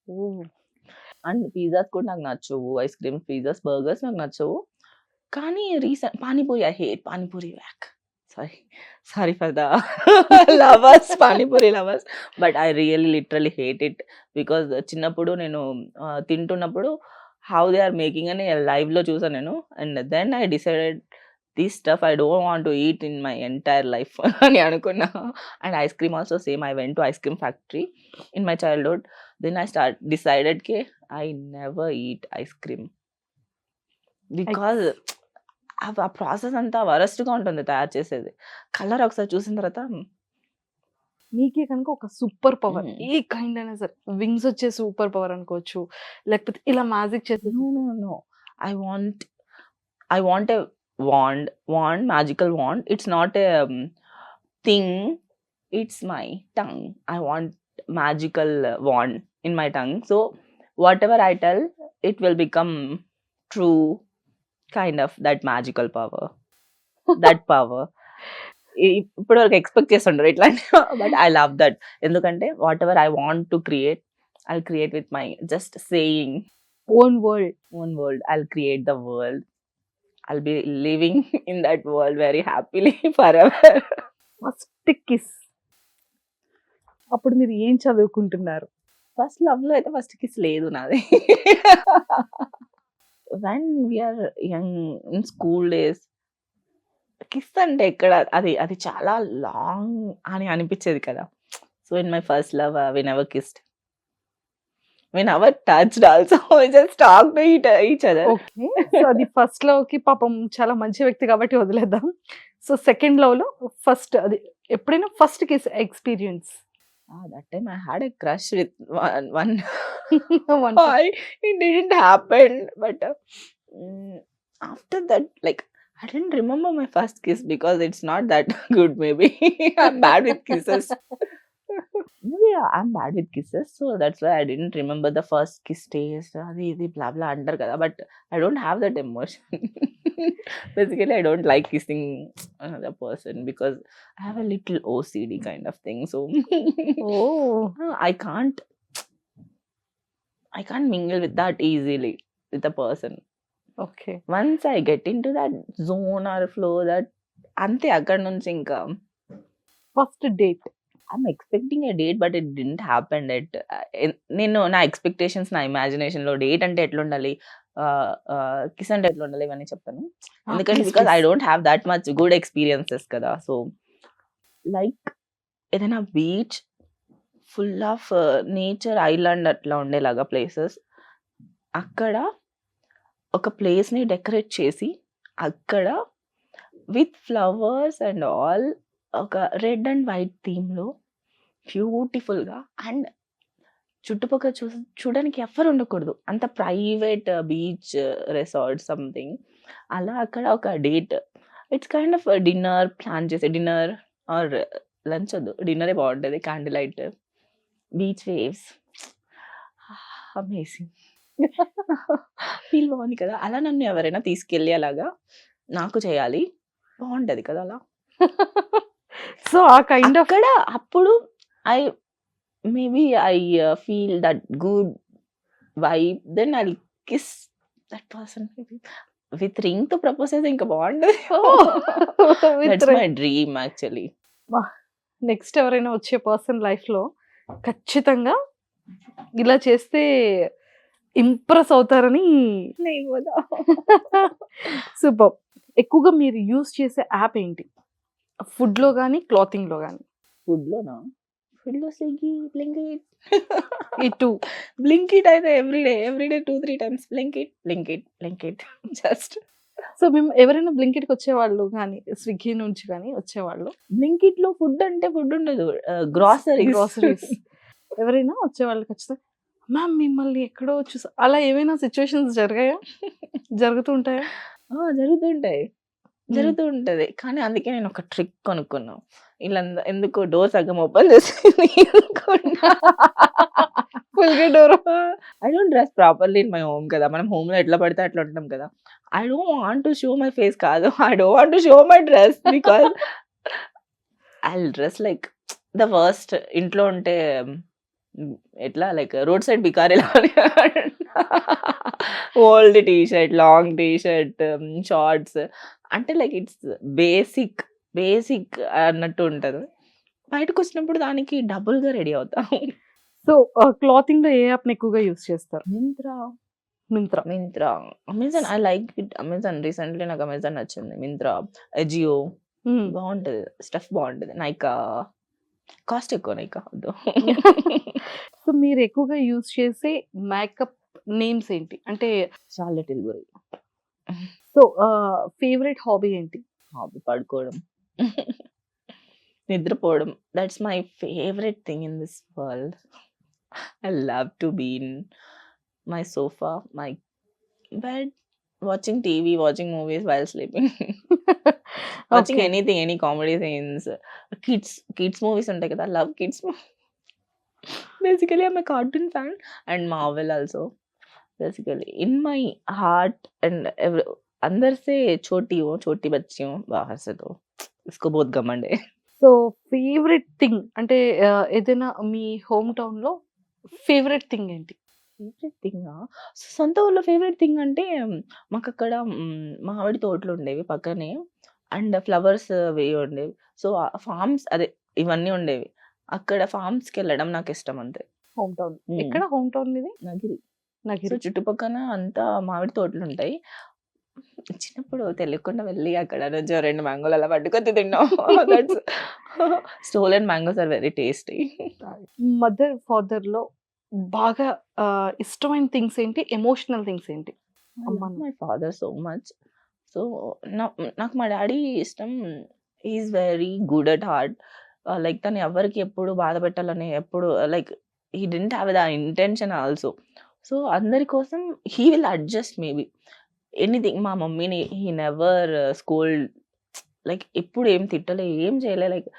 Oh! And pizzas కూడా నాకు నచ్చవు. ఐస్ క్రీమ్స్, పిజ్జాస్, బర్గర్స్ నాకు నచ్చవు. కానీ panipuri I hate panipuri yuck. Sorry for the lovers panipuri lovers. But I really literally hate it. Because చిన్నప్పుడు నేను తింటున్నప్పుడు హౌ దే ఆర్ మేకింగ్ అని లైవ్‌లో చూసాను నేను. And then I decided this stuff I don't want to eat in my entire life అని అనుకున్నా. And ice cream also same. I went to ice cream factory in my childhood. Then I decided కి I never eat ice cream. Because ఆ process అంతా వరస్ట్‌గా ఉంటుంది తయారు చేసేది. Colour ఒకసారి చూసిన తర్వాత మీకే కనుక ఒక సూపర్ పవర్ హ్మ్. ఏ కైండ్ అయినా సరే వింగ్స్ వచ్చే సూపర్ పవర్ అనుకోవచ్చు. లేకపోతే ఇలా మ్యాజిక్ చేసే No. I want a wand, magical wand. It's not a thing. It's my tongue. I want magical wand in my tongue. So whatever I tell, it will become true. Kind of that magical power. That power. ఇప్పటివరకు expect చేస్తుంటారు ఇట్లాంటి. But I love that. ఎందుకంటే whatever I want to create I'll create with my just saying own world. own world. I'll create the world. I'll be living in that world very happily forever. First kiss అప్పుడు మీరు ఏం చదువుకుంటున్నారు? First love లో అయితే first kiss లేదు నాది. When we are young in school days kiss అంటే ఎక్కడ అది చాలా లాంగ్ అని అనిపించేది కదా. So in my first love we never kissed. We never touched also. We just talk to each other. Okay. So అది ఫస్ట్ లవ్‌కి పాపం చాలా మంచి వ్యక్తి కాబట్టి వదిలేద్దాం. సో సెకండ్ లవ్‌లో ఫస్ట్ అది ఎప్పుడైనా first kiss experience That time I had a crush with one One boy. It didn't happen, but after that, like, I didn't remember my first kiss because it's not that good. Maybe I'm bad with kisses. Maybe I'm bad with kisses, so that's why I didn't remember the first kiss taste. Adi idi blah blah under kada, but I don't have that emotion. Basically, I don't like kissing another person because I have a little OCD kind of thing. So Oh. I can't mingle with that easily with a person. Okay. Once I get into that zone or flow, that ante akkad nunchi inka First date. I'm expecting a date, but it didn't happen. నేను నా expectations నా imagination లో date అంటే ఎట్లుండాలి, kiss అంటే ఎట్లుండాలి ఇవన్నీ చెప్తాను. ఎందుకంటే Please, because I please. Don't have that much good experiences కదా. సో లైక్ ఏదైనా beach full of nature island అట్లా ఉండేలాగా ప్లేసెస్, అక్కడ ఒక ప్లేస్ ని డెకరేట్ చేసి అక్కడ విత్ ఫ్లవర్స్ అండ్ ఆల్ ఒక రెడ్ అండ్ వైట్ థీమ్ లో బ్యూటిఫుల్ గా, అండ్ చుట్టుపక్కల చూడడానికి ఎవ్వరు ఉండకూడదు, అంత ప్రైవేట్ బీచ్ రిసార్ట్ సంథింగ్ అలా అక్కడ ఒక date. It's kind of dinner plan చేసే, డిన్నర్ ఆర్ లంచ్ వద్దు, డిన్నరే బాగుంటుంది, candle light, beach waves, amazing. Feel బాగుంది కదా. అలా నన్ను ఎవరైనా తీసుకెళ్ళి అలాగా నాకు చేయాలి, బాగుంటది కదా అలా. సో ఆ కైండ్ ఆఫ్ అక్కడ అప్పుడు I maybe I feel that good vibe, then I kiss that person. With ring తో ప్రపోజ్ అయితే ఇంకా బాగుంటది. That's my dream actually. Next ఎవరైనా వచ్చే పర్సన్ లైఫ్ లో ఖచ్చితంగా ఇలా చేస్తే ఇంప్రెస్ అవుతారని. సూపర్. ఎక్కువగా మీరు యూజ్ చేసే యాప్ ఏంటి? ఫుడ్ లో కానీ క్లాతింగ్ లో కానీ? ఫుడ్ లోనా? ఫుడ్ లో స్విగ్గీ, బ్లింకిట్. ఈ టూ. బ్లింకిట్ అయితే everyday 2-3 times Blinkit just. So మేము ఎవరైనా బ్లింకిట్ కి వచ్చేవాళ్ళు కానీ స్విగ్గీ నుంచి కానీ వచ్చేవాళ్ళు, బ్లింకిట్ లో ఫుడ్ అంటే ఫుడ్ ఉండదు, గ్రాసరీస్. గ్రాసరీస్ ఎవరైనా వచ్చేవాళ్ళు ఖచ్చితంగా మ్యామ్ మిమ్మల్ని ఎక్కడో చూసా, అలా ఏమైనా సిచ్యువేషన్స్ జరిగాయా? జరుగుతుంటాయా? జరుగుతూ ఉంటది. కానీ అందుకే నేను ఒక ట్రిక్ కొనుక్కున్నా. ఇలా ఎందుకు డోర్ సగం ఓపెన్ చేసి ఫుల్ గా door. I don't dress properly in my home కదా, మనం హోమ్ లో ఎట్లా పడితే అట్లా ఉంటాం కదా. I don't want to show my face కాదు, I don't want to show my dress because I dress like the worst. ఇంట్లో ఉంటే ఎట్లా లైక్ రోడ్ సైడ్ బికారీలా, old T shirt, long T shirt, shorts, అంటే లైక్ ఇట్స్ బేసిక్ అన్నట్టు ఉంటది. బయటకు వచ్చినప్పుడు దానికి డబుల్ గా రెడీ అవుతా. సో క్లాతింగ్ లో ఏ యాప్ ని ఎక్కువగా యూస్ చేస్తారు? Myntra, Amazon. I like it. Amazon recently నాకు అమెజాన్ నచ్చింది. మింత్రా, అజియో బాగుంటది, స్టఫ్ బాగుంటది. నైకా కాస్ట్ ఎక్కువ, నైకా వద్దు. సో మీరు ఎక్కువగా యూస్ చేసే మేకప్ నేమ్స్ ఏంటి? అంటే Charlotte Tilbury. So favourite hobby ఏంటి? హాబీ పడుకోవడం, నిద్రపోవడం. That's my favourite thing in this world. I love to be in my sofa, my bed, watching TV, watching movies while sleeping, watching anything, any comedy scenes, kids movies ఉంటాయి కదా. Love kids. Basically, I'm a cartoon fan and Marvel also. Basically, in my heart and अंदर से छोटी बच्ची हूँ, बाहर से तो इसको बहुत घमंड है. సో ఫేవరెట్ థింగ్ అంటే ఏదైనా మీ హోమ్ టౌన్ లో ఫేవరెట్ థింగ్ ఏంటి? ఫేవరెట్ థింగ్, సొంత ఊర్లో ఫేవరెట్ థింగ్ అంటే మాకు అక్కడ మామిడి తోటలు ఉండేవి పక్కనే, అండ్ ఫ్లవర్స్ వేయి ఉండేవి. సో ఫార్మ్స్ అదే ఇవన్నీ ఉండేవి. అక్కడ ఫార్మ్స్ కి వెళ్ళడం నాకు ఇష్టం అంతే. హోమ్ టౌన్ ఎక్కడ? హోమ్ టౌన్ ఇది నగిరి. సో నగిరి. చుట్టుపక్కన అంతా మామిడి తోటలు ఉంటాయి. చిన్నప్పుడు తెలియకుండా వెళ్ళి అక్కడ నుంచి 2 మ్యాంగోలు అలా పట్టుకొని తిన్నాం. Stolen mangoes are very tasty. Mother father లో బాగా ఇష్టమైన థింగ్స్ ఏంటి? ఎమోషనల్ థింగ్స్ ఏంటి? My father so much. So నాకు మా డాడీ ఇష్టం. Is very good at heart. Like తను ఎవరికి ఎప్పుడు బాధ పెట్టాలని ఎప్పుడు like he didn't have the intention also. So అందరి కోసం he will adjust maybe anything. మా మమ్మీని హీ నెవర్ స్కోల్డ్, లైక్ ఎప్పుడు ఏం తిట్టలే, ఏం చేయలే. లైక్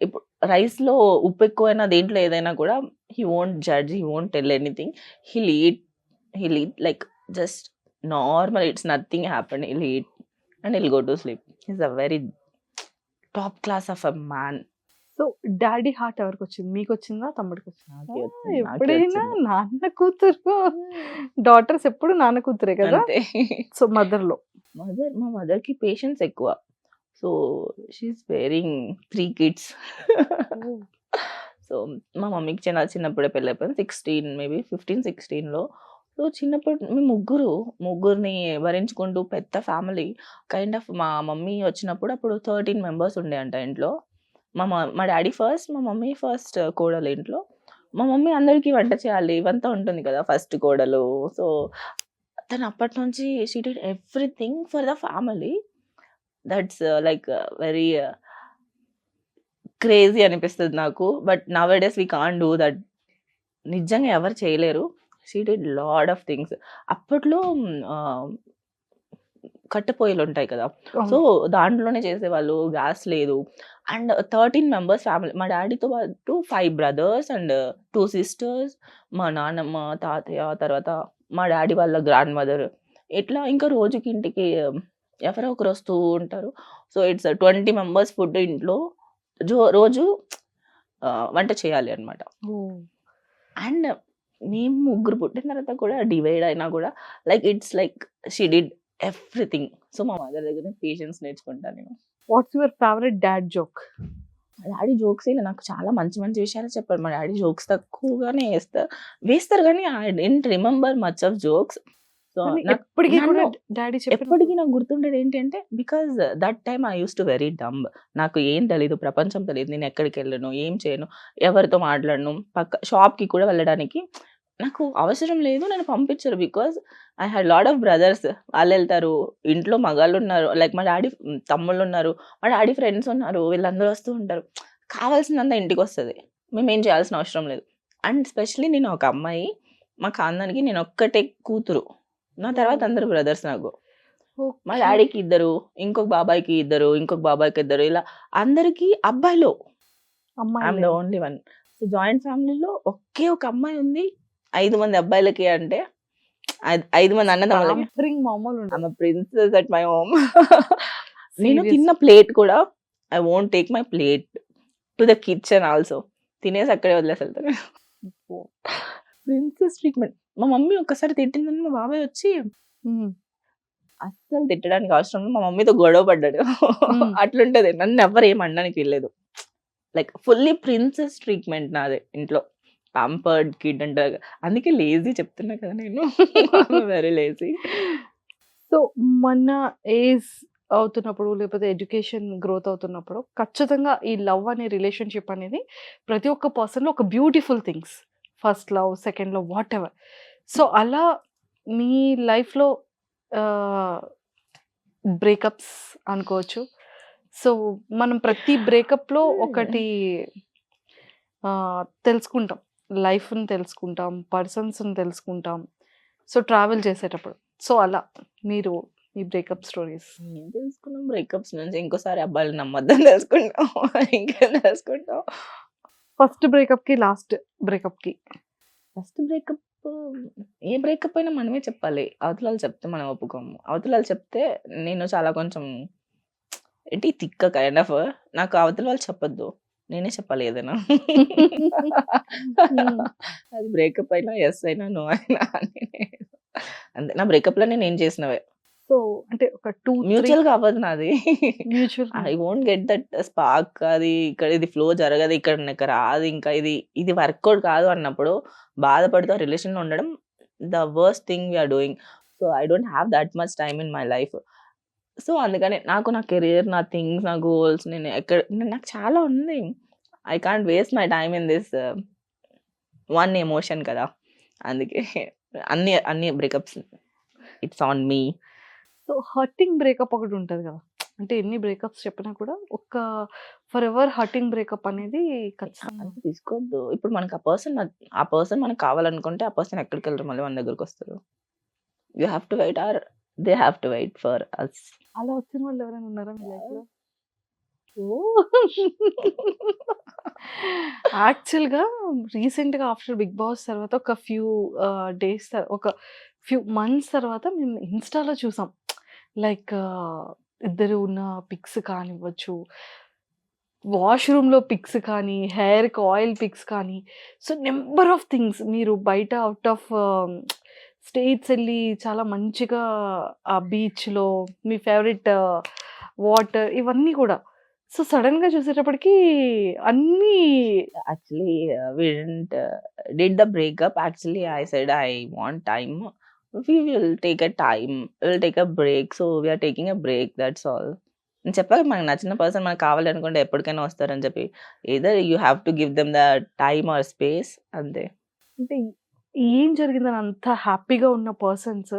ఇప్పుడు రైస్‌లో ఉప్పు ఎక్కువైనా దేంట్లో ఏదైనా కూడా he won't judge, he won't tell anything. He'll eat like just normal. It's nothing happened. He'll eat and he'll go to sleep. He's a very top class of a man. So daddy heart ఎవరికి వచ్చింది, మీకు వచ్చిందా తమ్ముడికి వచ్చిందా? నాకే వచ్చింది, నాకే ఎప్పుడైనా వచ్చింది. నాన్న కూతురు, డాటర్స్ ఎప్పుడు నాన్న కూతురే కదా. అంతే. సో మదర్లో మా మదర్‌కి పేషెన్స్ ఎక్కువ. So she's bearing 3 kids. So మా మమ్మీకి చిన్నప్పుడే పెళ్ళైపోయింది. 16 మేబీ 15, 16లో. సో చిన్నప్పుడు మేము ముగ్గురిని భరించుకుంటూ పెద్ద ఫ్యామిలీ కైండ్ ఆఫ్. మా మమ్మీ వచ్చినప్పుడు అప్పుడు 13 మెంబర్స్ ఉండే అంట ఇంట్లో. మా డాడీ ఫస్ట్, మా మమ్మీ ఫస్ట్ కోడలు ఇంట్లో. మా మమ్మీ అందరికీ వంట చేయాలి, ఇవంతా ఉంటుంది కదా ఫస్ట్ కోడలు. సో తను అప్పటి నుంచి she did everything for the family. That's like very crazy అనిపిస్తది నాకు. But now days we can't do that. నిజంగా ఎవరు చేయలేరు. She did lot of things. అప్పట్లో కట్టె పొయ్యిలుంటాయి కదా. సో దాంట్లోనే చేసేవాళ్ళు, గ్యాస్ లేదు. And 13 members family. మా డాడీతో పాటు 5 బ్రదర్స్ అండ్ 2 సిస్టర్స్, మా నాన్నమ్మ, తాతయ్య, తర్వాత మా డాడీ వాళ్ళ గ్రాండ్ మదర్. ఇట్లా ఇంకా రోజుకి ఇంటికి ఎవరో ఒకరు వస్తూ ఉంటారు. సో ఇట్స్ 20 మెంబర్స్ ఫుడ్ ఇంట్లో రోజు వంట చేయాలి అనమాట. అండ్ మేము ముగ్గురు పుట్టిన తర్వాత కూడా డివైడ్ అయినా కూడా like it's like she did everything. So మా మదర్ దగ్గర పేషెన్స్ నేర్చుకుంటాను నేను. What's your favourite dad joke? మా డాడీ జోక్స్ నాకు చాలా మంచి మంచి విషయాలు చెప్పారు. మా డాడీ జోక్స్ తక్కువగానే వేస్తారు కానీ I don't remember much of jokes. So ఎప్పటికీ కూడా డాడీ ఎప్పటికీ నాకు గుర్తుండేది ఏంటంటే because that time I use to very dumb. నాకు ఏం తెలీదు, ప్రపంచం తెలియదు, నేను ఎక్కడికి వెళ్ళను, ఏం చేయను, ఎవరితో మాట్లాడను, షాప్కి కూడా వెళ్ళడానికి నాకు అవసరం లేదు, నన్ను పంపించరు. Because I had lot of brothers. వాళ్ళు వెళ్తారు, ఇంట్లో మగాళ్ళు ఉన్నారు, లైక్ మా డాడీ తమ్ముళ్ళు ఉన్నారు, మా డాడీ ఫ్రెండ్స్ ఉన్నారు, వీళ్ళందరూ వస్తూ ఉంటారు. కావాల్సినంత ఇంటికి వస్తుంది, మేమేం చేయాల్సిన అవసరం లేదు. అండ్ స్పెషలీ నేను ఒక అమ్మాయి, మా ఖాందానికి నేను ఒక్కటే కూతురు, నా తర్వాత అందరు బ్రదర్స్ నాకు. మా డాడీకి 2, ఇంకొక బాబాయ్కి 2, ఇంకొక బాబాయ్కి 2, ఇలా అందరికి అబ్బాయిలో I'm the only one. So joint ఫ్యామిలీలో ఒకే ఒక అమ్మాయి ఉంది, 5 మంది అబ్బాయిలకి. అంటే 5 మంది అన్నదమ్ములకి. Princess at my home. నేను తిన్న ప్లేట్ కూడా I won't take my plate to the kitchen also. తినేసి అక్కడే వదిలేసి వెళ్తాను. Princess treatment. మా మమ్మీ ఒక్కసారి తిట్టిందని మా బాబాయ్ వచ్చి అస్సలు తిట్టడానికి అవసరం లేదు, మా మమ్మీతో గొడవ పడ్డాడు. అట్లుంటది. నన్ను ఎవరు ఏం అనడానికి వెళ్ళలేదు. లైక్ ఫుల్లీ ప్రిన్సెస్ ట్రీట్మెంట్ నాదే ఇంట్లో. పాంపర్డ్ కిడ్ అంటారు, అందుకే లేజీ చెప్తున్నా కదా నేను. Very lazy. సో మన ఏజ్ అవుతున్నప్పుడు లేకపోతే ఎడ్యుకేషన్ గ్రోత్ అవుతున్నప్పుడు ఖచ్చితంగా ఈ లవ్ అనే రిలేషన్షిప్ అనేది ప్రతి ఒక్క పర్సన్లో ఒక beautiful things. First love, second love, what ever. So అలా మీ లైఫ్లో బ్రేకప్స్ అనుకోవచ్చు. సో మనం ప్రతి బ్రేకప్లో ఒకటి తెలుసుకుంటాం, లైఫ్ని తెలుసుకుంటాం, పర్సన్స్ని తెలుసుకుంటాం. సో ట్రావెల్ చేసేటప్పుడు. సో అలా మీరు ఈ బ్రేకప్ స్టోరీస్ ఏం తెలుసుకున్నాం బ్రేకప్స్ నుంచి? ఇంకోసారి అబ్బాయిలు నమ్మద్దని తెలుసుకుంటాం, ఇంకేం తెలుసుకుంటాం. ఫస్ట్ బ్రేకప్కి లాస్ట్ బ్రేకప్కి. ఫస్ట్ బ్రేకప్ ఏ బ్రేకప్ అయినా మనమే చెప్పాలి. అవతల వాళ్ళు చెప్తే మనం ఒప్పుకోము. అవతల వాళ్ళు చెప్తే నేను చాలా కొంచెం ఏంటి తిక్క కైండ్ ఆఫ్. నాకు అవతల వాళ్ళు చెప్పొద్దు, నేనే చెప్పాలి ఏదైనా. అది బ్రేకప్ అయినా ఎస్ అయినా నో అయినా అంతే. నా బ్రేకప్ లో నేను ఏం చేసినవే. సో అంటే ఒక 2 మ్యూచువల్ గా అవ్వదు నాది. Mutual I won't get that spark. అది ఇక్కడ ఇది ఫ్లో జరగదు, ఇక్కడ నాకు రాదు, ఇంకా ఇది వర్కౌట్ కాదు అన్నప్పుడు బాధపడుతూ రిలేషన్ లో ఉండడం the worst thing we are doing. So I don't have that much time in my life. So అందుకని నా కెరియర్, నా థింగ్స్, నా గోల్స్, నాకు చాలా ఉంది. I can't waste my time in this one emotion కదా. అందుకే అన్ని breakups it's on me. So hurting breakup ఒకటి ఉంటుంది కదా, అంటే ఎన్ని బ్రేకప్స్ చెప్పినా కూడా ఒక్క ఫర్ ఎవర్ హర్టింగ్ బ్రేకప్ అనేది ఖచ్చితంగా అంత తీసుకోవద్దు. ఇప్పుడు మనకు ఆ పర్సన్ మనకు కావాలనుకుంటే ఆ పర్సన్ ఎక్కడికెళ్ళరు, మళ్ళీ మన దగ్గరకొస్తారు. You have to wait or they have to wait for us. అలా వచ్చిన వాళ్ళు ఎవరైనా ఉన్నారా మీ లైఫ్‌లో? యాక్చువల్‌గా రీసెంట్‌గా ఆఫ్టర్ 'బిగ్ బాస్' తర్వాత ఒక ఫ్యూ డేస్ ఒక ఫ్యూ మంత్స్ తర్వాత మేము ఇన్‌స్టాలో చూసాం. లైక్ ఇద్దరు ఉన్న పిక్స్ కానివ్వచ్చు, వాష్‌రూమ్‌లో పిక్స్ కానీ, హెయిర్‌కి ఆయిల్ పిక్స్ కానీ, సో నంబర్ ఆఫ్ థింగ్స్ మీరు బయట ఔట్ ఆఫ్ స్టేట్స్ ఎళ్లి చాలా మంచిగా ఆ బీచ్‌లో మీ ఫేవరెట్ వాటర్ ఇవన్నీ కూడా. సో సడెన్‌గా చూసేటప్పటికి అన్నీ Actually, we didn't did the breakup. Actually, I said I want time. We will take a time. We'll take a break. So we are taking a break. That's all. నేను చెప్పాగా మనకు నచ్చిన person మనకు కావాలనుకుంటే ఎప్పటికైనా వస్తారని చెప్పి. Either you have to give them the time or space అంతే. అంటే ఏం జరిగిందని అంత హ్యాపీగా ఉన్న పర్సన్స్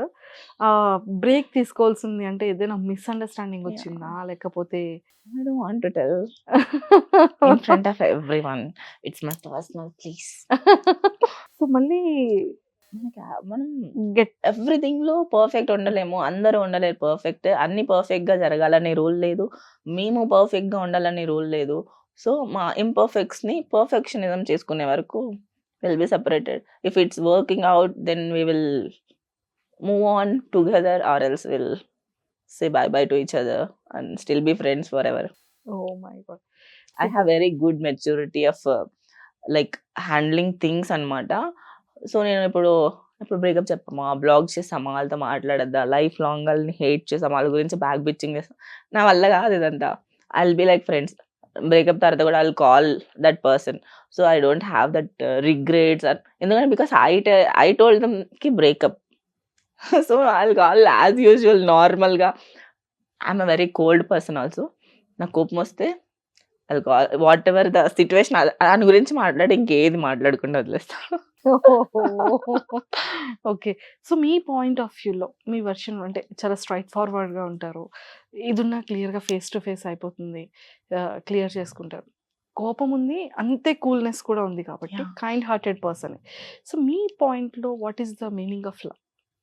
బ్రేక్ తీసుకోవాల్సింది అంటే ఏదైనా మిస్‌అండర్‌స్టాండింగ్ వచ్చిందా? లేకపోతే I don't want to tell in front of everyone. It's my personal, please. So మళ్ళీ మనం గెట్ ఎవ్రీథింగ్‌లో పర్ఫెక్ట్ ఉండలేము. అందరూ ఉండలేరు పర్ఫెక్ట్. అన్నీ పర్ఫెక్ట్‌గా జరగాలనే రూల్ లేదు. మేము పర్ఫెక్ట్‌గా ఉండాలనే రూల్ లేదు. సో, మా ఇంపర్ఫెక్ట్స్‌ని పర్ఫెక్షనిజం చేసుకునే వరకు will be separated. If it's working out then we will move on together or else will say bye bye to each other and still be friends forever. Oh my god! I have very good maturity of like handling things అనమాట. సో, నేను ఇప్పుడు breakup చెప్పమా, block చేసామా, వాళ్ళతో మాట్లాడొద్దా, life long వాళ్ళని hate చేసామా, వాళ్ళ గురించి బ్యాక్ బిచ్చింగ్ చేసాం. నా వల్ల కాదు ఇదంతా. I will be like friends. Breakup తర్వాత కూడా I will call that person. So, I don't have that regrets ఎందుకంటే బికాస్ ఐ టోల్డ్ దెమ్‌కి breakup. So, I will call as usual నార్మల్‌గా. I am a very cold person also. నాకు కోపం వస్తే అది what ever the situation దాని గురించి మాట్లాడి ఇంకేది మాట్లాడకుండా వదిలేస్తా. Okay. So me point of వ్యూలో మీ వెర్షన్ అంటే చాలా స్ట్రెయిట్ ఫార్వర్డ్‌గా ఉంటారు. ఇదున్నా క్లియర్‌గా ఫేస్ టు ఫేస్ అయిపోతుంది. క్లియర్ చేసుకుంటారు. కోపం ఉంది. అంతే కూల్‌నెస్ కూడా ఉంది కాబట్టి యాహ్! కైండ్ హార్టెడ్ పర్సనే. సో మీ పాయింట్‌లో what is the meaning of love?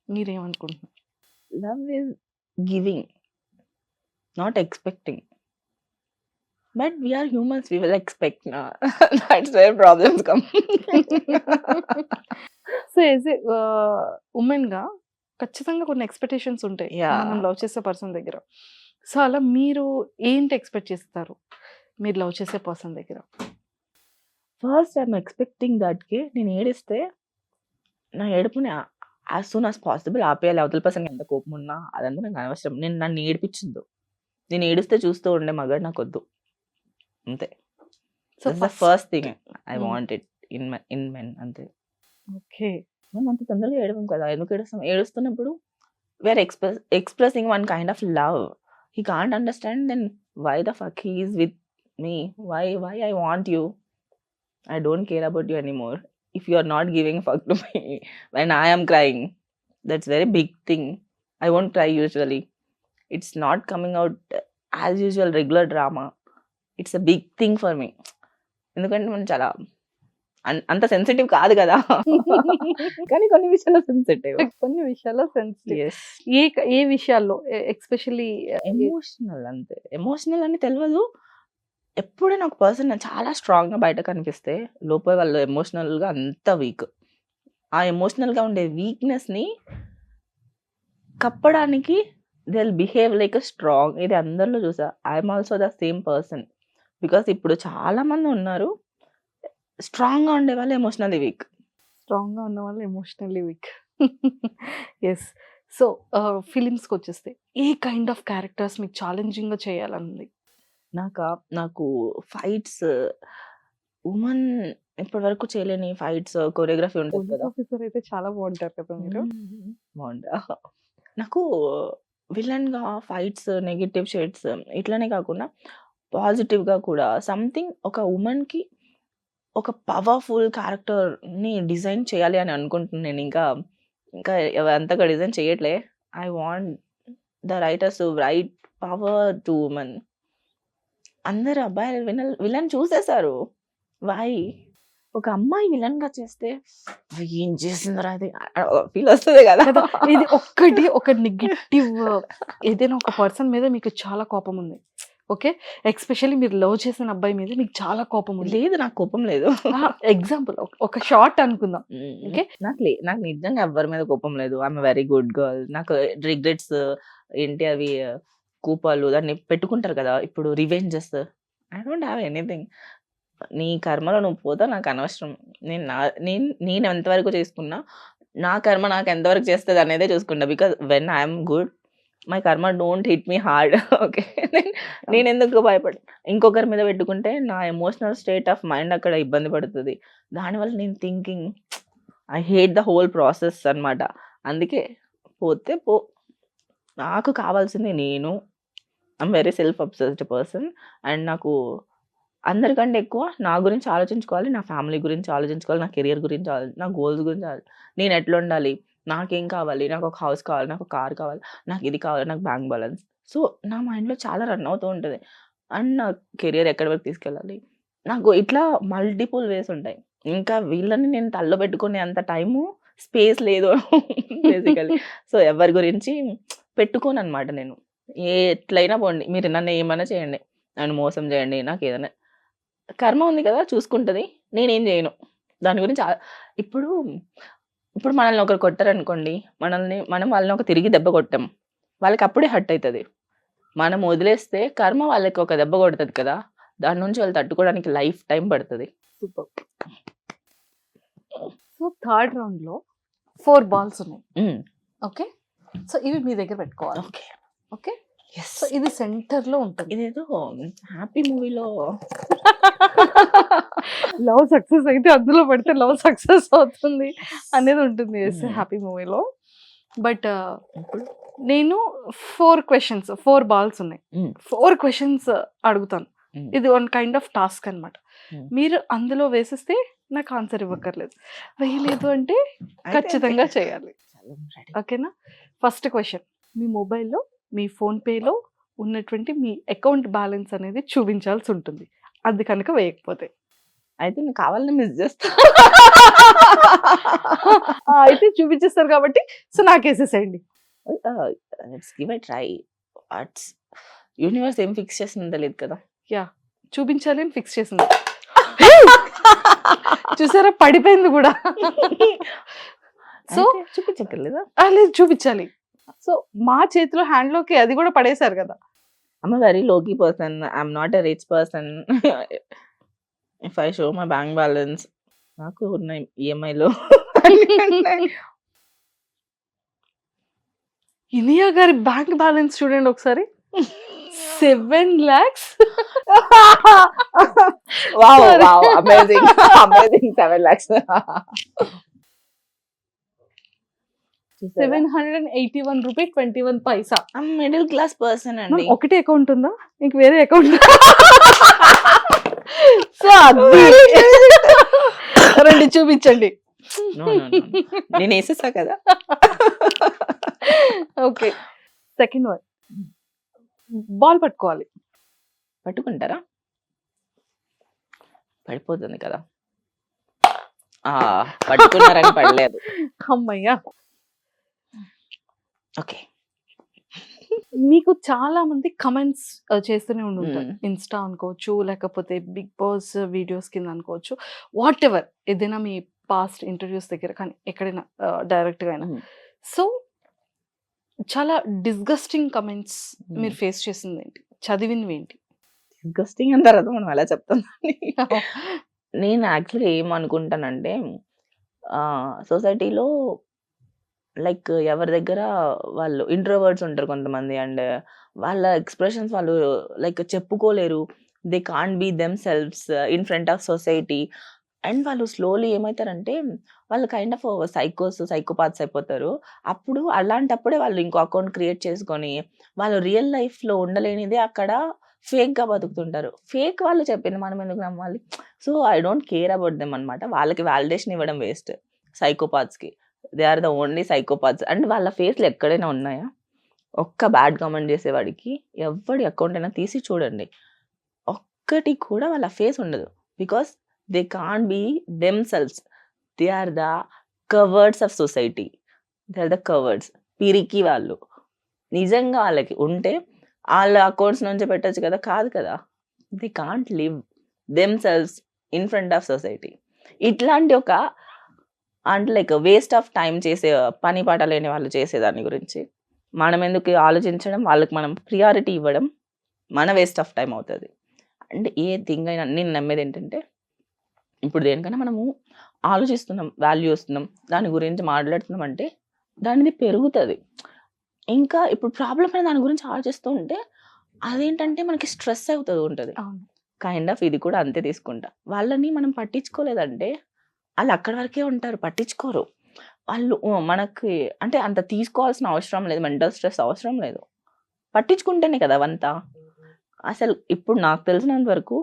మీరేమనుకుంటున్నారు? Love is giving, not expecting. But we are humans, we will expect నా. That's where problems come. So as a వుమెన్‌గా ఖచ్చితంగా కొన్ని ఎక్స్‌పెక్టేషన్స్ ఉంటాయి. యాహ్! మనం లవ్ చేసే పర్సన్ దగ్గర. సో అలా మీరు ఏంటి ఎక్స్‌పెక్ట్ చేస్తారు? మీరు లవ్ చేసే పర్సన్ దగ్గర? ఫస్ట్ ఐ యామ్ ఎక్స్‌పెక్టింగ్ దట్‌కి నేను ఏడిస్తే నా ఏడుపుని యాస్ సూన్ యాస్ పాసిబుల్ ఆపేయాలి. అవతల పర్సన్‌కి ఎంత కోపం ఉన్నా అదంతా నాకు అనవసరం. నన్ను ఏడిపించొద్దు. నేను ఏడుస్తే చూస్తూ ఉండే మగాడు నాకొద్దు. అంతే. So that's the first thing I hmm. Want it in men అంతే. ఓకే. మనం అంత తొందరగా ఏడవం కదా! ఎందుకు ఏడుస్తాం? ఏడుస్తున్నప్పుడు we are expressing one kind of love. He can't understand then why the fuck he is with me? Why I want you? I don't care about you anymore. If you are not giving a fuck to me when I am crying, that's very big thing. I won't cry usually. It's not coming out as usual regular drama. It's a big thing for me. ఎందుకంటే మనం చాలా అంత sensitive కాదు కదా! కానీ కొన్ని విషయాల్లో sensitive. కొన్ని విషయాల్లో సెన్సిటివ్. యెస్. ఏ విషయాల్లో ఎస్పెషల్లీ ఎమోషనల్ అంతే. ఎమోషనల్ అని తెలవదు. ఎప్పుడైనా ఒక పర్సన్ చాలా స్ట్రాంగ్‌గా బయట కనిపిస్తే లోపల వాళ్ళు ఎమోషనల్‌గా అంత వీక్. ఆ ఎమోషనల్‌గా ఉండే వీక్‌నెస్‌ని కప్పడానికి they will behave like a strong. ఇది అందరిలో చూసా. I am also the same person. Because ఇప్పుడు చాలా మంది ఉన్నారు. స్ట్రాంగ్‌గా ఉండేవాళ్ళు ఎమోషనల్లీ వీక్. స్ట్రాంగ్‌గా ఉన్న వాళ్ళు ఎమోషనల్లీ వీక్. యెస్. సో ఫిలిమ్స్‌కొచ్చేస్తే ఏ కైండ్ ఆఫ్ క్యారెక్టర్స్ మీకు ఛాలెంజింగ్‌గా చేయాలనుంది? నాకు ఫైట్స్ వుమన్ ఇప్పటివరకు చేయలేని ఫైట్స్, కొరియోగ్రఫీ ఉంటది పోలీస్ కదా! ఆఫీసర్ అయితే చాలా బాగుంటారు కదా మీరు. బావుంటా. నాకు విలన్‌గా ఫైట్స్, నెగెటివ్ షేడ్స్ ఇట్లనే కాకుండా పాజిటివ్‌గా కూడా సంథింగ్ ఒక వుమన్‌కి ఒక పవర్‌ఫుల్ క్యారెక్టర్‌ని డిజైన్ చేయాలి అని అనుకుంటున్నాను నేను. ఇంకా అంతగా డిజైన్ చేయట్లే. I want the writers right power to women. అందరు అబ్బాయిలు విలన్ చూసేశారు. వై? ఒక అమ్మాయి విలన్ గా చేస్తే ఏం చేసిందిరా అది ఫీల్ వస్తుంది కదా. కదా ఇది ఒక నెగిటివ్, ఏదైనా ఒక పర్సన్ మీద మీకు చాలా కోపం ఉంది, ఓకే, ఎక్స్పెషల్లీ మీరు లవ్ చేసిన అబ్బాయి మీద మీకు చాలా కోపం ఉంది. లేదు, నాకు కోపం లేదు. ఎగ్జాంపుల్ ఒక షార్ట్ అనుకుందాం. Okay. నాకు నిజంగా ఎవరి మీద కోపం లేదు. I'm very good girl. నాకు రిగ్రెట్స్ ఏంటి అవి కూపాలు దాన్ని పెట్టుకుంటారు కదా ఇప్పుడు revenges. I don't have anything. నీ కర్మలో నువ్వు పోతా నాకు అనవసరం. నేను ఎంతవరకు చేసుకున్నా నా కర్మ నాకు ఎంతవరకు చేస్తుంది అనేదే చూసుకుంటా. Because when I'm good my karma don't hit me hard. Okay, నేను ఎందుకు భయపడి ఇంకొకరి మీద పెట్టుకుంటే నా ఎమోషనల్ స్టేట్ ఆఫ్ మైండ్ అక్కడ ఇబ్బంది పడుతుంది. దానివల్ల నేను thinking I hate the whole process అనమాట. అందుకే పోతే పో, నాకు కావాల్సింది నేను. I'm very self obsessed person. And నాకు అందరికంటే ఎక్కువ నా గురించి ఆలోచించుకోవాలి, నా ఫ్యామిలీ గురించి ఆలోచించుకోవాలి, నా కెరియర్ గురించి నా గోల్స్ గురించి నేను ఎట్లా ఉండాలి, నాకేం కావాలి, నాకు ఒక హౌస్ కావాలి, నాకు ఒక కార్ కావాలి, నాకు ఇది కావాలి, నాకు బ్యాంక్ బ్యాలెన్స్. సో నా మైండ్లో చాలా రన్ అవుతూ ఉంటుంది. అండ్ నా కెరియర్ ఎక్కడి వరకు తీసుకెళ్ళాలి, నాకు ఇట్లా మల్టిపుల్ వేస్ ఉంటాయి. ఇంకా వీళ్ళని నేను తల్లో పెట్టుకునే అంత టైము స్పేస్ లేదు బేసికలీ. సో ఎవరి గురించి పెట్టుకోను అనమాట నేను. ఎట్లయినా పోండి, మీరు నన్ను ఏమైనా చేయండి, నన్ను మోసం చేయండి, నాకు ఏదైనా కర్మ ఉంది కదా చూసుకుంటుంది, నేనేం చేయను దాని గురించి. ఇప్పుడు మనల్ని ఒకరు కొట్టారనుకోండి, మనం వాళ్ళని ఒక తిరిగి దెబ్బ కొట్టాం, వాళ్ళకి అప్పుడే హర్ట్ అవుతుంది. మనం వదిలేస్తే కర్మ వాళ్ళకి ఒక దెబ్బ కొడుతుంది కదా, దాని నుంచి వాళ్ళు తట్టుకోవడానికి లైఫ్ టైం పడుతుంది. సూపర్. సో థర్డ్ రౌండ్ లో 4 balls ఉన్నాయి, ఓకే. సో ఇవి మీ దగ్గర పెట్టుకోవాలి, ఓకే ఓకే. సో ఇది సెంటర్ లో ఉంటుంది. ఇదేదో హ్యాపీ మూవీలో లవ్ సక్సెస్ అయితే అందులో పెడితే లవ్ సక్సెస్ అవుతుంది అనేది ఉంటుంది హ్యాపీ మూవీలో. బట్ నేను 4 questions 4 balls ఉన్నాయి, 4 questions అడుగుతాను. ఇది వన్ కైండ్ ఆఫ్ టాస్క్ అనమాట. మీరు అందులో వేసేస్తే నాకు ఆన్సర్ ఇవ్వక్కర్లేదు, వేయలేదు అంటే ఖచ్చితంగా చేయాలి, ఓకేనా. ఫస్ట్ క్వశ్చన్, మీ మొబైల్లో మీ ఫోన్పేలో ఉన్నటువంటి మీ అకౌంట్ బ్యాలెన్స్ అనేది చూపించాల్సి ఉంటుంది, అది కనుక వేయకపోతే. అయితే నేను కావాలని మిస్ చేస్తా. అయితే చూపించేస్తారు కాబట్టి సో నాకేసేసేయండి. Let's give a try. Universe ఏం ఫిక్స్ చేసిందో తెలియదు కదా. యా, చూపించాలి అని ఫిక్స్ చేసింది. చూసారా, పడిపోయింది కూడా. సో చూపించక్కర్లేదా? లేదు, చూపించాలి. సో మా చేతిలో హ్యాండ్ లోకి అది కూడా పడేశారు కదా. I'm a very low-key person. I'm not a rich person. If I show my bank balance, నాకు ఉన్న ఈఎంఐలో ఇనియా గారి బ్యాంక్ బ్యాలెన్స్ చూడండి ఒకసారి, 7 lakhs. wow, amazing. Amazing 7 lakhs. 781 rupees 21 paisa. I'm middle class person అండి. ఒకటే అకౌంట్ ఉందా, ఇంక వేరే అకౌంట్? సో రండి చూపించండి. నేను వేసేసా కదా. ఓకే, సెకండ్ వన్, బాల్ పట్టుకోవాలి. పట్టుకుంటారా? పడిపోతుంది కదా. పట్టుకున్నారని పడలేదు. అమ్మయ్యా. ఓకే, మీకు చాలా మంది కమెంట్స్ చేస్తూనే ఉంటారు, ఇన్స్టా అనుకోవచ్చు, లేకపోతే బిగ్ బాస్ వీడియోస్ కింద అనుకోవచ్చు, వాట్ ఎవర్, ఏదైనా మీ పాస్ట్ ఇంటర్వ్యూస్ దగ్గర కానీ ఎక్కడైనా డైరెక్ట్గా అయినా. సో చాలా డిస్గస్టింగ్ కమెంట్స్ మీరు ఫేస్ చేసింది ఏంటి, చదివినవి ఏంటి? డిస్గస్టింగ్ అన్న తర్వాత మనం ఎలా చెప్తాం? నేను యాక్చువల్లీ ఏమనుకుంటానంటే, సొసైటీలో లైక్ ఎవరి దగ్గర వాళ్ళు ఇంట్రోవర్ట్స్ ఉంటారు కొంతమంది, అండ్ వాళ్ళ ఎక్స్ప్రెషన్స్ వాళ్ళు లైక్ చెప్పుకోలేరు, they can't be themselves in front of society. And వాళ్ళు స్లోలీ ఏమవుతారంటే వాళ్ళు కైండ్ ఆఫ్ సైకోపాత్స్ అయిపోతారు. అప్పుడు అలాంటప్పుడే వాళ్ళు ఇంకో అకౌంట్ క్రియేట్ చేసుకొని వాళ్ళు రియల్ లైఫ్లో ఉండలేనిదే అక్కడ ఫేక్గా బతుకుతుంటారు. ఫేక్ వాళ్ళు చెప్పింది మనం ఎందుకు నమ్మాలి? So I don't care about them అనమాట. వాళ్ళకి వాలిడేషన్ ఇవ్వడం వేస్ట్. సైకోపాత్స్కి they are the only psychopaths. And వాళ్ళ ఫేస్లు ఎక్కడైనా ఉన్నాయా? ఒక్క బ్యాడ్ కామెంట్ చేసేవాడికి ఎవడి అకౌంట్ అయినా తీసి చూడండి, ఒక్కటి కూడా వాళ్ళ ఫేస్ ఉండదు. Because they can't be themselves. They are the cowards of society. They are the cowards. పిరికి వాళ్ళు. నిజంగా వాళ్ళకి ఉంటే వాళ్ళ అకౌంట్స్ నుంచి పెట్టచ్చు కదా, కాదు కదా. They can't live them selves in front of society. ఇట్లాంటి ఒక అంటే లైక్ వేస్ట్ ఆఫ్ టైం చేసే పని పాట లేని వాళ్ళు చేసేదాని గురించి మనం ఎందుకు ఆలోచించడం, వాళ్ళకి మనం ప్రియారిటీ ఇవ్వడం మన వేస్ట్ ఆఫ్ టైం అవుతుంది. అంటే ఏ థింగ్ అయినా నేను నమ్మేది ఏంటంటే, ఇప్పుడు దేనికైనా మనము ఆలోచిస్తున్నాం, వాల్యూ ఇస్తున్నాం, దాని గురించి మాట్లాడుతున్నాం అంటే దానిది పెరుగుతుంది. ఇంకా ఇప్పుడు ప్రాబ్లం అయిన దాని గురించి ఆలోచిస్తూ ఉంటే అదేంటంటే మనకి స్ట్రెస్ అవుతుంది ఉంటుంది. అవును. కైండ్ ఆఫ్ ఇది కూడా అంతే తీసుకుంటా. వాళ్ళని మనం పట్టించుకోలేదంటే వాళ్ళు అక్కడి వరకే ఉంటారు, పట్టించుకోరు. వాళ్ళు మనకి అంటే అంత తీసుకోవాల్సిన అవసరం లేదు, మెంటల్ స్ట్రెస్ అవసరం లేదు. పట్టించుకుంటేనే కదా అవంతా. అసలు ఇప్పుడు నాకు తెలిసినంత వరకు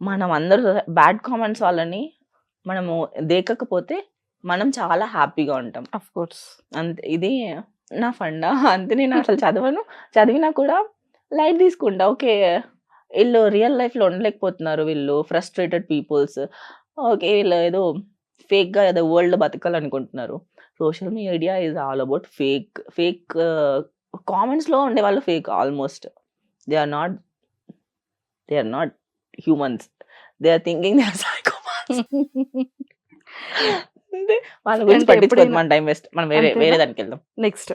మనం అందరూ బ్యాడ్ కామెంట్స్ వాళ్ళని మనము దేకకపోతే మనం చాలా హ్యాపీగా ఉంటాం. Of course. అంతే, ఇది నా ఫండా. అంతే, నేను అసలు చదవను, చదివినా కూడా లైట్ తీసుకుంటా. ఓకే, వీళ్ళు రియల్ లైఫ్లో ఉండలేకపోతున్నారు, వీళ్ళు ఫ్రస్ట్రేటెడ్ పీపుల్స్. ఓకే, వీళ్ళు ఏదో ఫేక్గా ఏదో వరల్డ్ బతకాలనుకుంటున్నారు. Social media is all about fake కామెంట్స్లో ఉండే వాళ్ళు fake almost. They are not humans. They are thinking they are psychopaths. అంతే, వాళ్ళ గురించి అంటే పట్టించుకోవద్దు, ఎప్పుడైనా మన టైం వేస్ట్. మనం వేరే అంతేనా? దానికి వెళ్దాం. Next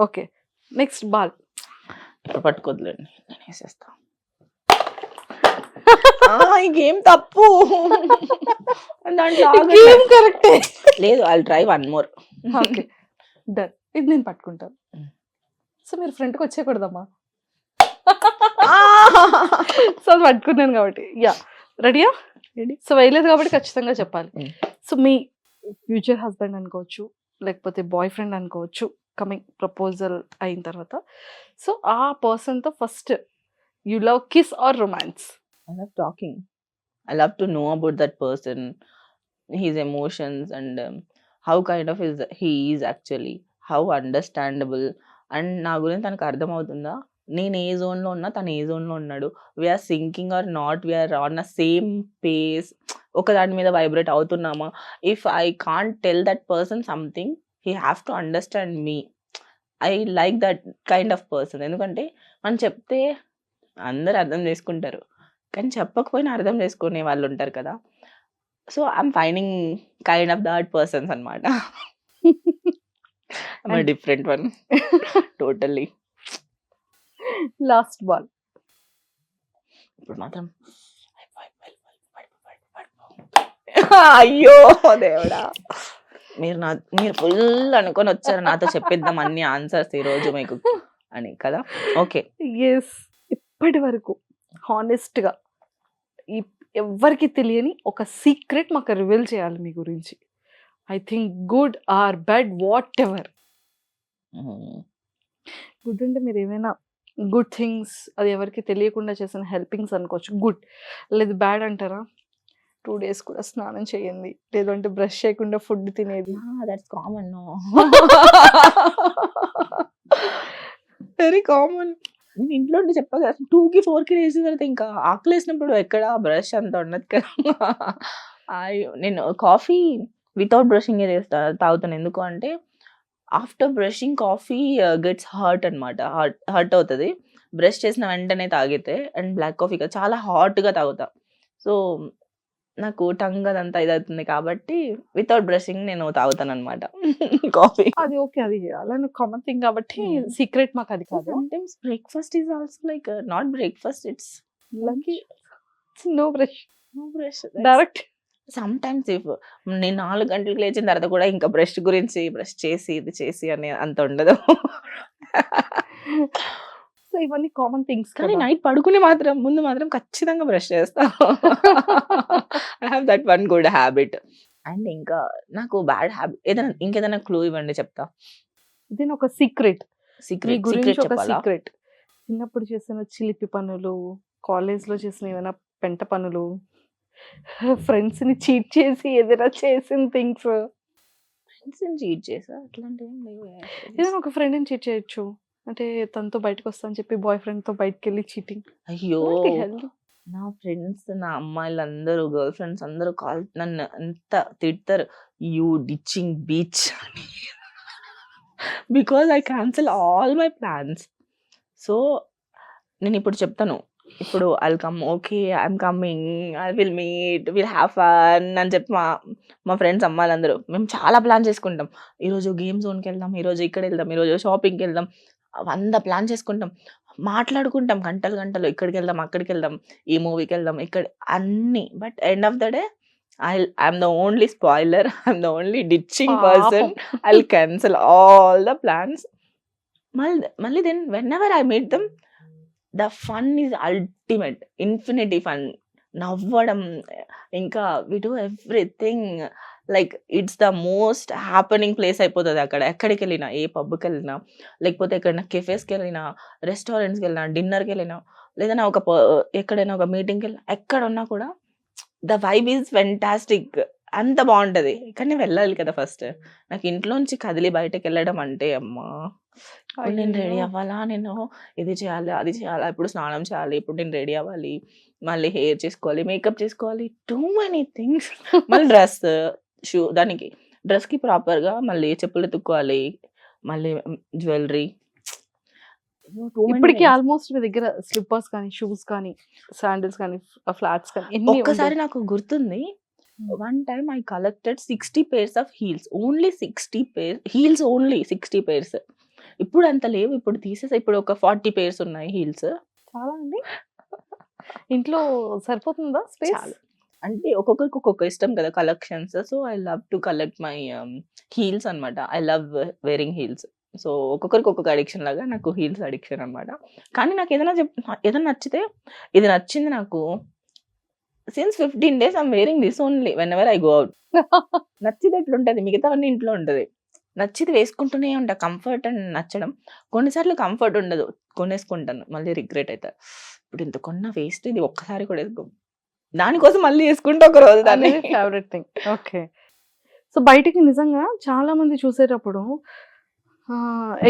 okay, next ball. ఇప్పుడు పట్టుకోవద్దులేండి, నేను వేసేస్తా. ఈ గేమ్ తప్పు. దాంట్లో ఆగట్లే. కరెక్టే. లేదు, I try one more. Okay done, ఇది నేను పట్టుకుంటాను. సో మీరు ఫ్రంట్కి వచ్చేయకూడదమ్మా. సో అది పట్టుకున్నాను కాబట్టి. యా, రెడీయా? Ready. సో వేయలేదు కాబట్టి ఖచ్చితంగా చెప్పాలి. Mm. సో మీ ఫ్యూచర్ హస్బెండ్ అనుకోవచ్చు, లేకపోతే బాయ్ ఫ్రెండ్ అనుకోవచ్చు, కమింగ్ ప్రపోజల్ అయిన తర్వాత, సో ఆ పర్సన్తో first you love kiss or romance? I love talking. I love to know about that person, his emotions, and how kind of he is actually, how understandable. And నా గురించి తనకు అర్థమవుతుందా, నేను ఏ జోన్లో ఉన్నా తను ఏ జోన్లో ఉన్నాడు, we are sinking or not, we are on a same pace, ఒక దాని మీద వైబ్రేట్ అవుతున్నామా. If I can't tell that person something, he have to understand me. I like that kind of person. ఎందుకంటే మనం చెప్తే అందరు అర్థం చేసుకుంటారు, కానీ చెప్పకపోయినా అర్థం చేసుకునే వాళ్ళు ఉంటారు కదా. So I'm finding kind of that persons అనమాట. Different one totally. Last ball. ఇప్పుడు మాత్రం అయ్యో దేవుడా, మీరు ఫుల్ అనుకొని వచ్చారు నాతో చెప్పిద్దాం అన్ని ఆన్సర్స్ ఈరోజు మీకు అని కదా. ఓకే, ఎస్, ఇప్పటి వరకు హానెస్ట్గా ఎవ్వరికి తెలియని ఒక సీక్రెట్ మాకు రివీల్ చేయాలి మీ గురించి. I think good or bad, what ever. Good అంటే మీరు ఏమైనా గుడ్ థింగ్స్, అది ఎవరికి తెలియకుండా చేసిన హెల్పింగ్స్ అనుకోవచ్చు గుడ్. లేదు బ్యాడ్ అంటారా, 2 days కూడా స్నానం చేయండి, లేదంటే బ్రష్ చేయకుండా ఫుడ్ తినేది. That's common. Very common. నేను ఇంట్లో ఉండి చెప్పా కదా, 2కి 4కి లేచిన తర్వాత ఇంకా ఆకలి వేసినప్పుడు ఎక్కడ బ్రష్ అంత ఉండదు కదా. నేను కాఫీ వితౌట్ బ్రషింగ్ తాగుతాను. ఎందుకు అంటే after brushing coffee gets hurt అనమాట, హర్ట్ అవుతుంది బ్రష్ చేసిన వెంటనే తాగితే. అండ్ బ్లాక్ కాఫీ చాలా హాట్గా తాగుతా. సో నాకు టంగ్ అదంతా ఇదవుతుంది కాబట్టి వితౌట్ బ్రషింగ్ నేను తాగుతాను అనమాట కాఫీ. అది ఓకే, అది అలానే కామన్ థింగ్ కాబట్టి సీక్రెట్ మాకు అది కాదు. Sometimes breakfast is also like not breakfast, it's lucky no brush, no brush. Direct. Sometimes if నేను 4 గంటలకు లేచిన తర్వాత కూడా ఇంకా బ్రష్ గురించి బ్రష్ చేసి ఇది చేసి అని అంత ఉండదు. సో ఇవన్నీ కామన్ థింగ్స్ కానీ నైట్ పడుకునే ముందు మాత్రం ఖచ్చితంగా బ్రష్ చేస్తా. I have that one good habit. And ఇంకా నాకు బ్యాడ్ హ్యాబిట్ ఏదైనా, ఇంకేదైనా క్లూ ఇవ్వండి చెప్తా. ఇది ఒక సీక్రెట్ మీ సీక్రెట్ గురించి, ఒక చెప్పాలా? సీక్రెట్. చిన్నప్పుడు చేసిన చిలిపి పనులు, కాలేజ్లో చేసిన ఏమైనా పెంట పనులు, ఫ్రెండ్స్ని చీట్ చేసి ఏదైనా చేసిన థింగ్స్. చీట్ చేసా అట్లాంటివి ఏం లేవు. ఏదైనా ఒక ఫ్రెండ్ని చీట్ చేయొచ్చు, అంటే తనతో బయటకు వస్తా అని చెప్పి బాయ్ ఫ్రెండ్తో బయటకు వెళ్ళి చీటింగ్. అయ్యో! హెల్త్ నా ఫ్రెండ్స్, నా అమ్మాయిలందరూ, గర్ల్ ఫ్రెండ్స్ అందరూ నన్ను ఎంత తిడతారు. యూ డిచ్చింగ్ బీచ్ అని. Because I cancel all my plans. So నేను ఇప్పుడు చెప్తాను. ఇప్పుడు I'll come, okay, I'm coming, I will meet, will have fun అని చెప్పి మా ఫ్రెండ్స్ అమ్మాయిలందరూ మేము చాలా ప్లాన్ చేసుకుంటాం. ఈరోజు గేమ్ జోన్కి వెళ్దాం, ఈరోజు ఇక్కడ వెళ్దాం, ఈరోజు షాపింగ్కి వెళ్దాం, 100 ప్లాన్ చేసుకుంటాం, మాట్లాడుకుంటాం గంటలు గంటలు, ఇక్కడికి వెళ్దాం, అక్కడికి వెళ్దాం, ఈ మూవీకి వెళ్దాం, ఇక్కడ అన్ని. But end of the day I'm the only spoiler, I'm the only ditching person. I'll cancel all the plans. మళ్ళీ then whenever I meet them, the fun is ultimate, infinity fun. నవ్వడం, ఇంకా we do everything like it's the most happening place అయిపోతుంది అక్కడ. ఎక్కడికి వెళ్ళినా, ఏ పబ్కి వెళ్ళినా, లేకపోతే ఎక్కడైనా కెఫేస్కి వెళ్ళినా, రెస్టారెంట్స్కి వెళ్ళినా, డిన్నర్కి వెళ్ళినా, లేదన్నా ఎక్కడైనా ఒక మీటింగ్కి వెళ్ళినా, ఎక్కడ ఉన్నా కూడా ద వైబ్ ఈజ్ ఫెంటాస్టిక్. అంత బాగుంటది. కానీ వెళ్ళాలి కదా ఫస్ట్. నాకు ఇంట్లోంచి కదిలి బయటకు వెళ్ళడం అంటే అమ్మా, ఇప్పుడు నేను రెడీ అయ్యో! అవ్వాలా, నేను ఇది చేయాలి, అది చేయాలా, ఇప్పుడు స్నానం చేయాలి, ఇప్పుడు నేను రెడీ అవ్వాలి, మళ్ళీ హెయిర్ చేసుకోవాలి, మేకప్ చేసుకోవాలి, టూ మెనీ థింగ్స్. మళ్ళీ డ్రెస్, షూ, దానికి డ్రెస్కి ప్రాపర్గా మళ్ళీ చెప్పులు ఎత్తుక్కోవాలి, మళ్ళీ జ్యువెలరీ. ఇప్పటికి ఆల్మోస్ట్ మీ దగ్గర స్లిప్పర్స్ కానీ, షూస్ కానీ, శాండిల్స్ కానీ, ఫ్లాట్స్ కానీ ఎన్ని ఒక్కసారి నాకు గుర్తుంది, one time I collected 60 pairs of heels. Only 60 pairs heels, only 60 pairs. ఇప్పుడు అంత లేవు, ఇప్పుడు తీసేసా. ఇప్పుడు ఒక 40 pairs ఉన్నాయి హీల్స్. చాలా అండి. ఇంట్లో సరిపోతుందా స్పేస్? చాలా. అంటే ఒక్కొక్కరికి ఒక్కొక్క ఇష్టం కదా collections. So I love to collect my heels అనమాట. I love wearing heels. So ఒక్కొక్కరికి ఒక్కొక్క అడిక్షన్ లాగా నాకు హీల్స్ అడిక్షన్ అనమాట. కానీ నాకు ఏదైనా నచ్చితే, ఇది నచ్చింది నాకు, since 15 days I'm wearing this only when ever I go out. నచ్చితే ఎట్లుంటది, మిగతావన్నీ ఇంట్లో ఉంటది. నచ్చితే వేసుకుంటూనే ఉంటా. కంఫర్ట్ అండ్ నచ్చడం. కొన్నిసార్లు కంఫర్ట్ ఉండదు, కొనేసుకుంటాను, మళ్ళీ రిగ్రెట్ అవుతా. ఇప్పుడు ఇంత కొన్న వేస్ట్, ఇది ఒక్కసారి కూడా వేసుకో, దానికోసం మళ్ళీ వేసుకుంటా ఒక రోజు దాన్ని. అనేది ఫేవరెట్ థింగ్. ఓకే. సో బయటికి నిజంగా చాలా మంది చూసేటప్పుడు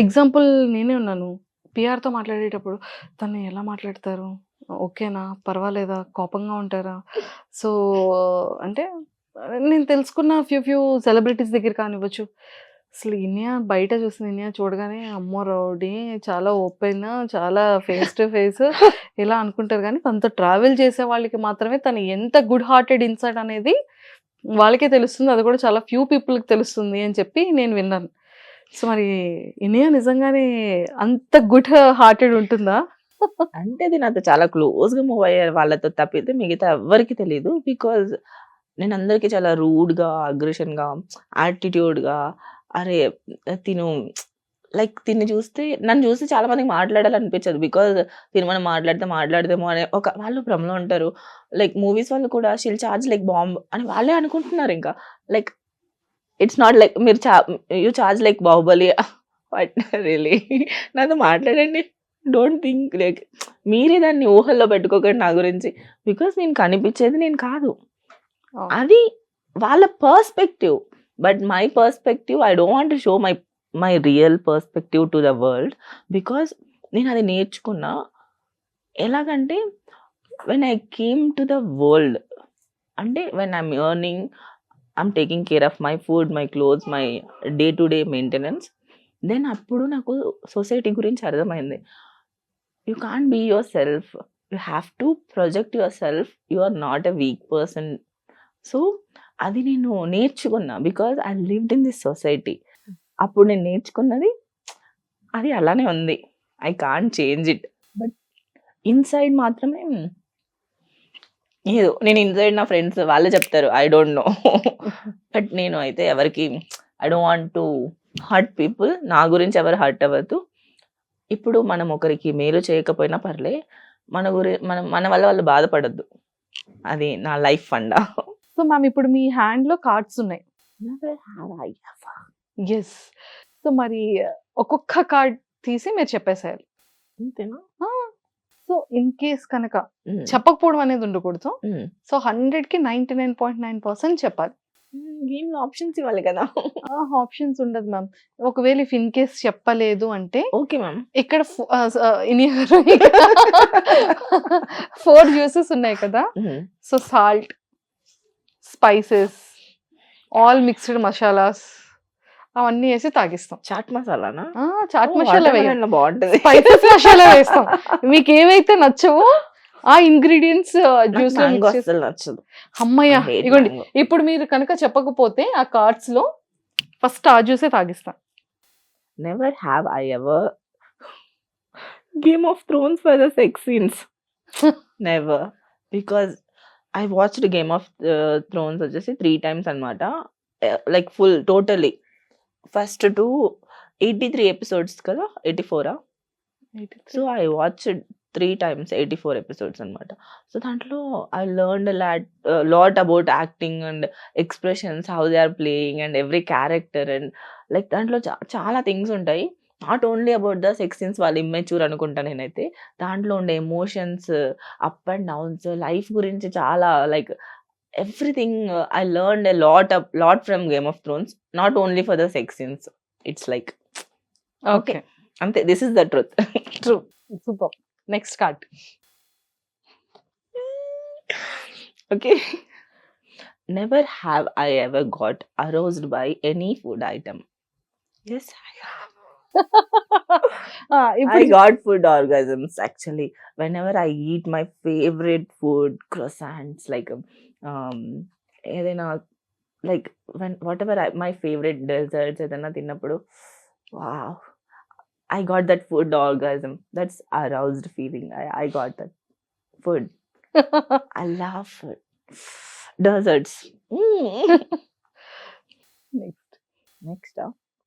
ఎగ్జాంపుల్ నేనే ఉన్నాను. పిఆర్తో మాట్లాడేటప్పుడు తను ఎలా మాట్లాడతారు, ఓకేనా, పర్వాలేదా, కోపంగా ఉంటారా? సో అంటే నేను తెలుసుకున్న ఫ్యూ సెలబ్రిటీస్ దగ్గర కానివ్వచ్చు, అసలు ఇన్నియా బయట చూసిన ఇన్నియా చూడగానే అమ్మో రౌడీ, చాలా ఓపెన్, చాలా ఫేస్ టు ఫేస్ ఇలా అనుకుంటారు. కానీ తనతో ట్రావెల్ చేసే వాళ్ళకి మాత్రమే తను ఎంత గుడ్ హార్టెడ్ ఇన్సైడ్ అనేది వాళ్ళకే తెలుస్తుంది. అది కూడా చాలా ఫ్యూ పీపుల్కి తెలుస్తుంది అని చెప్పి నేను విన్నాను. సో మరి ఇనియా నిజంగానే అంత గుడ్ హార్టెడ్ ఉంటుందా? అంటే అది నాతో చాలా క్లోజ్గా మూవ్ అయ్యే వాళ్ళతో తప్పితే మిగతా ఎవ్వరికి తెలియదు. బికాజ్ నేను అందరికీ చాలా రూడ్గా, అగ్రెషన్గా, యాటిట్యూడ్గా, అరే తిను లైక్ తిని చూస్తే, నన్ను చూస్తే చాలా మందికి మాట్లాడాలనిపించదు. బికాజ్ తిను మనం మాట్లాడదేమో అనే ఒక వాళ్ళు భ్రమలో ఉంటారు. లైక్ మూవీస్ వాళ్ళు కూడా షీల్ చార్జ్ లైక్ బాంబ్ అని వాళ్ళే అనుకుంటున్నారు. ఇంకా లైక్ ఇట్స్ నాట్ లైక్ మీరు you charge like Baahubali. Really నాతో మాట్లాడండి, డోంట్ థింక్ లైక్ మీరే దాన్ని ఊహల్లో పెట్టుకోకండి నా గురించి. బికాస్ నేను కనిపించేది నేను కాదు, అది వాళ్ళ perspective. But my perspective, I don't want to show my real perspective to the world. Because నేను అది నేర్చుకున్నా. ఎలాగంటే when I came to the world, అంటే when I'm earning, I'm taking care of my food, my clothes, my day to day maintenance, then అప్పుడు నాకు society గురించి అర్థమైంది. You can't be yourself, you have to project yourself, you are not a weak person. So అది నేను నేర్చుకున్నా. Because I lived in this society. అప్పుడు నేను నేర్చుకున్నది అది అలానే ఉంది. I can't change it. But inside మాత్రమే ఏదో నేను ఇన్సైడ్ నా ఫ్రెండ్స్ వాళ్ళే చెప్తారు, ఐ డోంట్ నో. బట్ నేను అయితే ఎవరికి I don't want to hurt people. నా గురించి ఎవరు హర్ట్ అవ్వద్దు. ఇప్పుడు మనం ఒకరికి మేలు చేయకపోయినా పర్లే, మన వల్ల వాళ్ళు బాధపడద్దు. అది నా లైఫ్ ఫండా. సో మ్యామ్ ఇప్పుడు మీ హ్యాండ్లో కార్డ్స్ ఉన్నాయి. ఎస్. సో మరి ఒక్కొక్క కార్డ్ తీసి మీరు చెప్పేసేయాలి. అంతేనా? సో ఇన్ కేస్ కనుక చెప్పకపోవడం అనేది ఉండకూడదు. సో 100కి 99.9% చెప్పాలి. గేమ్ లో ఆప్షన్స్ ఇవ్వాలి కదా. ఆప్షన్స్ ఉండదు మ్యామ్. ఒకవేళ ఇఫ్ ఇన్ కేస్ చెప్పలేదు అంటే ఓకే మ్యామ్. ఇక్కడ ఇన్ 4 జ్యూసెస్ ఉన్నాయి కదా. So salt, spices, all mixed masalas అవన్నీ వేసి తాగిస్తాం. చాట్ మసాలానా? చాట్ మసాలా వేయం, వాటర్మెలన్ బాగుంటది. స్పైసెస్ మసాలా వేస్తాం. మీకు ఏవైతే నచ్చవో ఆ ఇంగ్రీడియంట్స్ జ్యూస్ లో మ్యాంగో mix చేసి- అస్సలు నచ్చదు. అమ్మయ్య, I hate ఇగోండి mango. ఇప్పుడు మీరు కనుక చెప్పకపోతే ఆ కార్డ్స్ లో ఫస్ట్ ఆ జ్యూసే తాగిస్తాం. Never have I ever Game of Thrones for the sex scenes. Never. Because I watched Game of Thrones వచ్చేసి 3 times అన్నమాట. Like full totally. First to 83 episodes కదా, 84 so I watched 3 times 84 episodes అన్నమాట. So దాంట్లో I learned a lot about acting and expressions, how they are playing and every character and like దాంట్లో చాలా things ఉంటాయి. Not only about the sex scenes, వాళ్ళు immature అనుకుంటా నేనైతే. దాంట్లో ఉండే emotions, up and downs, life గురించి చాలా like everything I learn a lot from Game of Thrones. Not only for the sex scenes. It's like okay, అంతే, this is the truth. True, super. Next card. Okay. Never have I ever got aroused by any food item. Yes, I have. I ఇప్పుడు got food orgasms actually. Whenever I eat my favorite food, croissants, like ఏదైనా like whatever my favorite desserts ఏదైనా తిన్నప్పుడు, wow, I got that food orgasm. That's aroused feeling. I got that food. I love food. Desserts.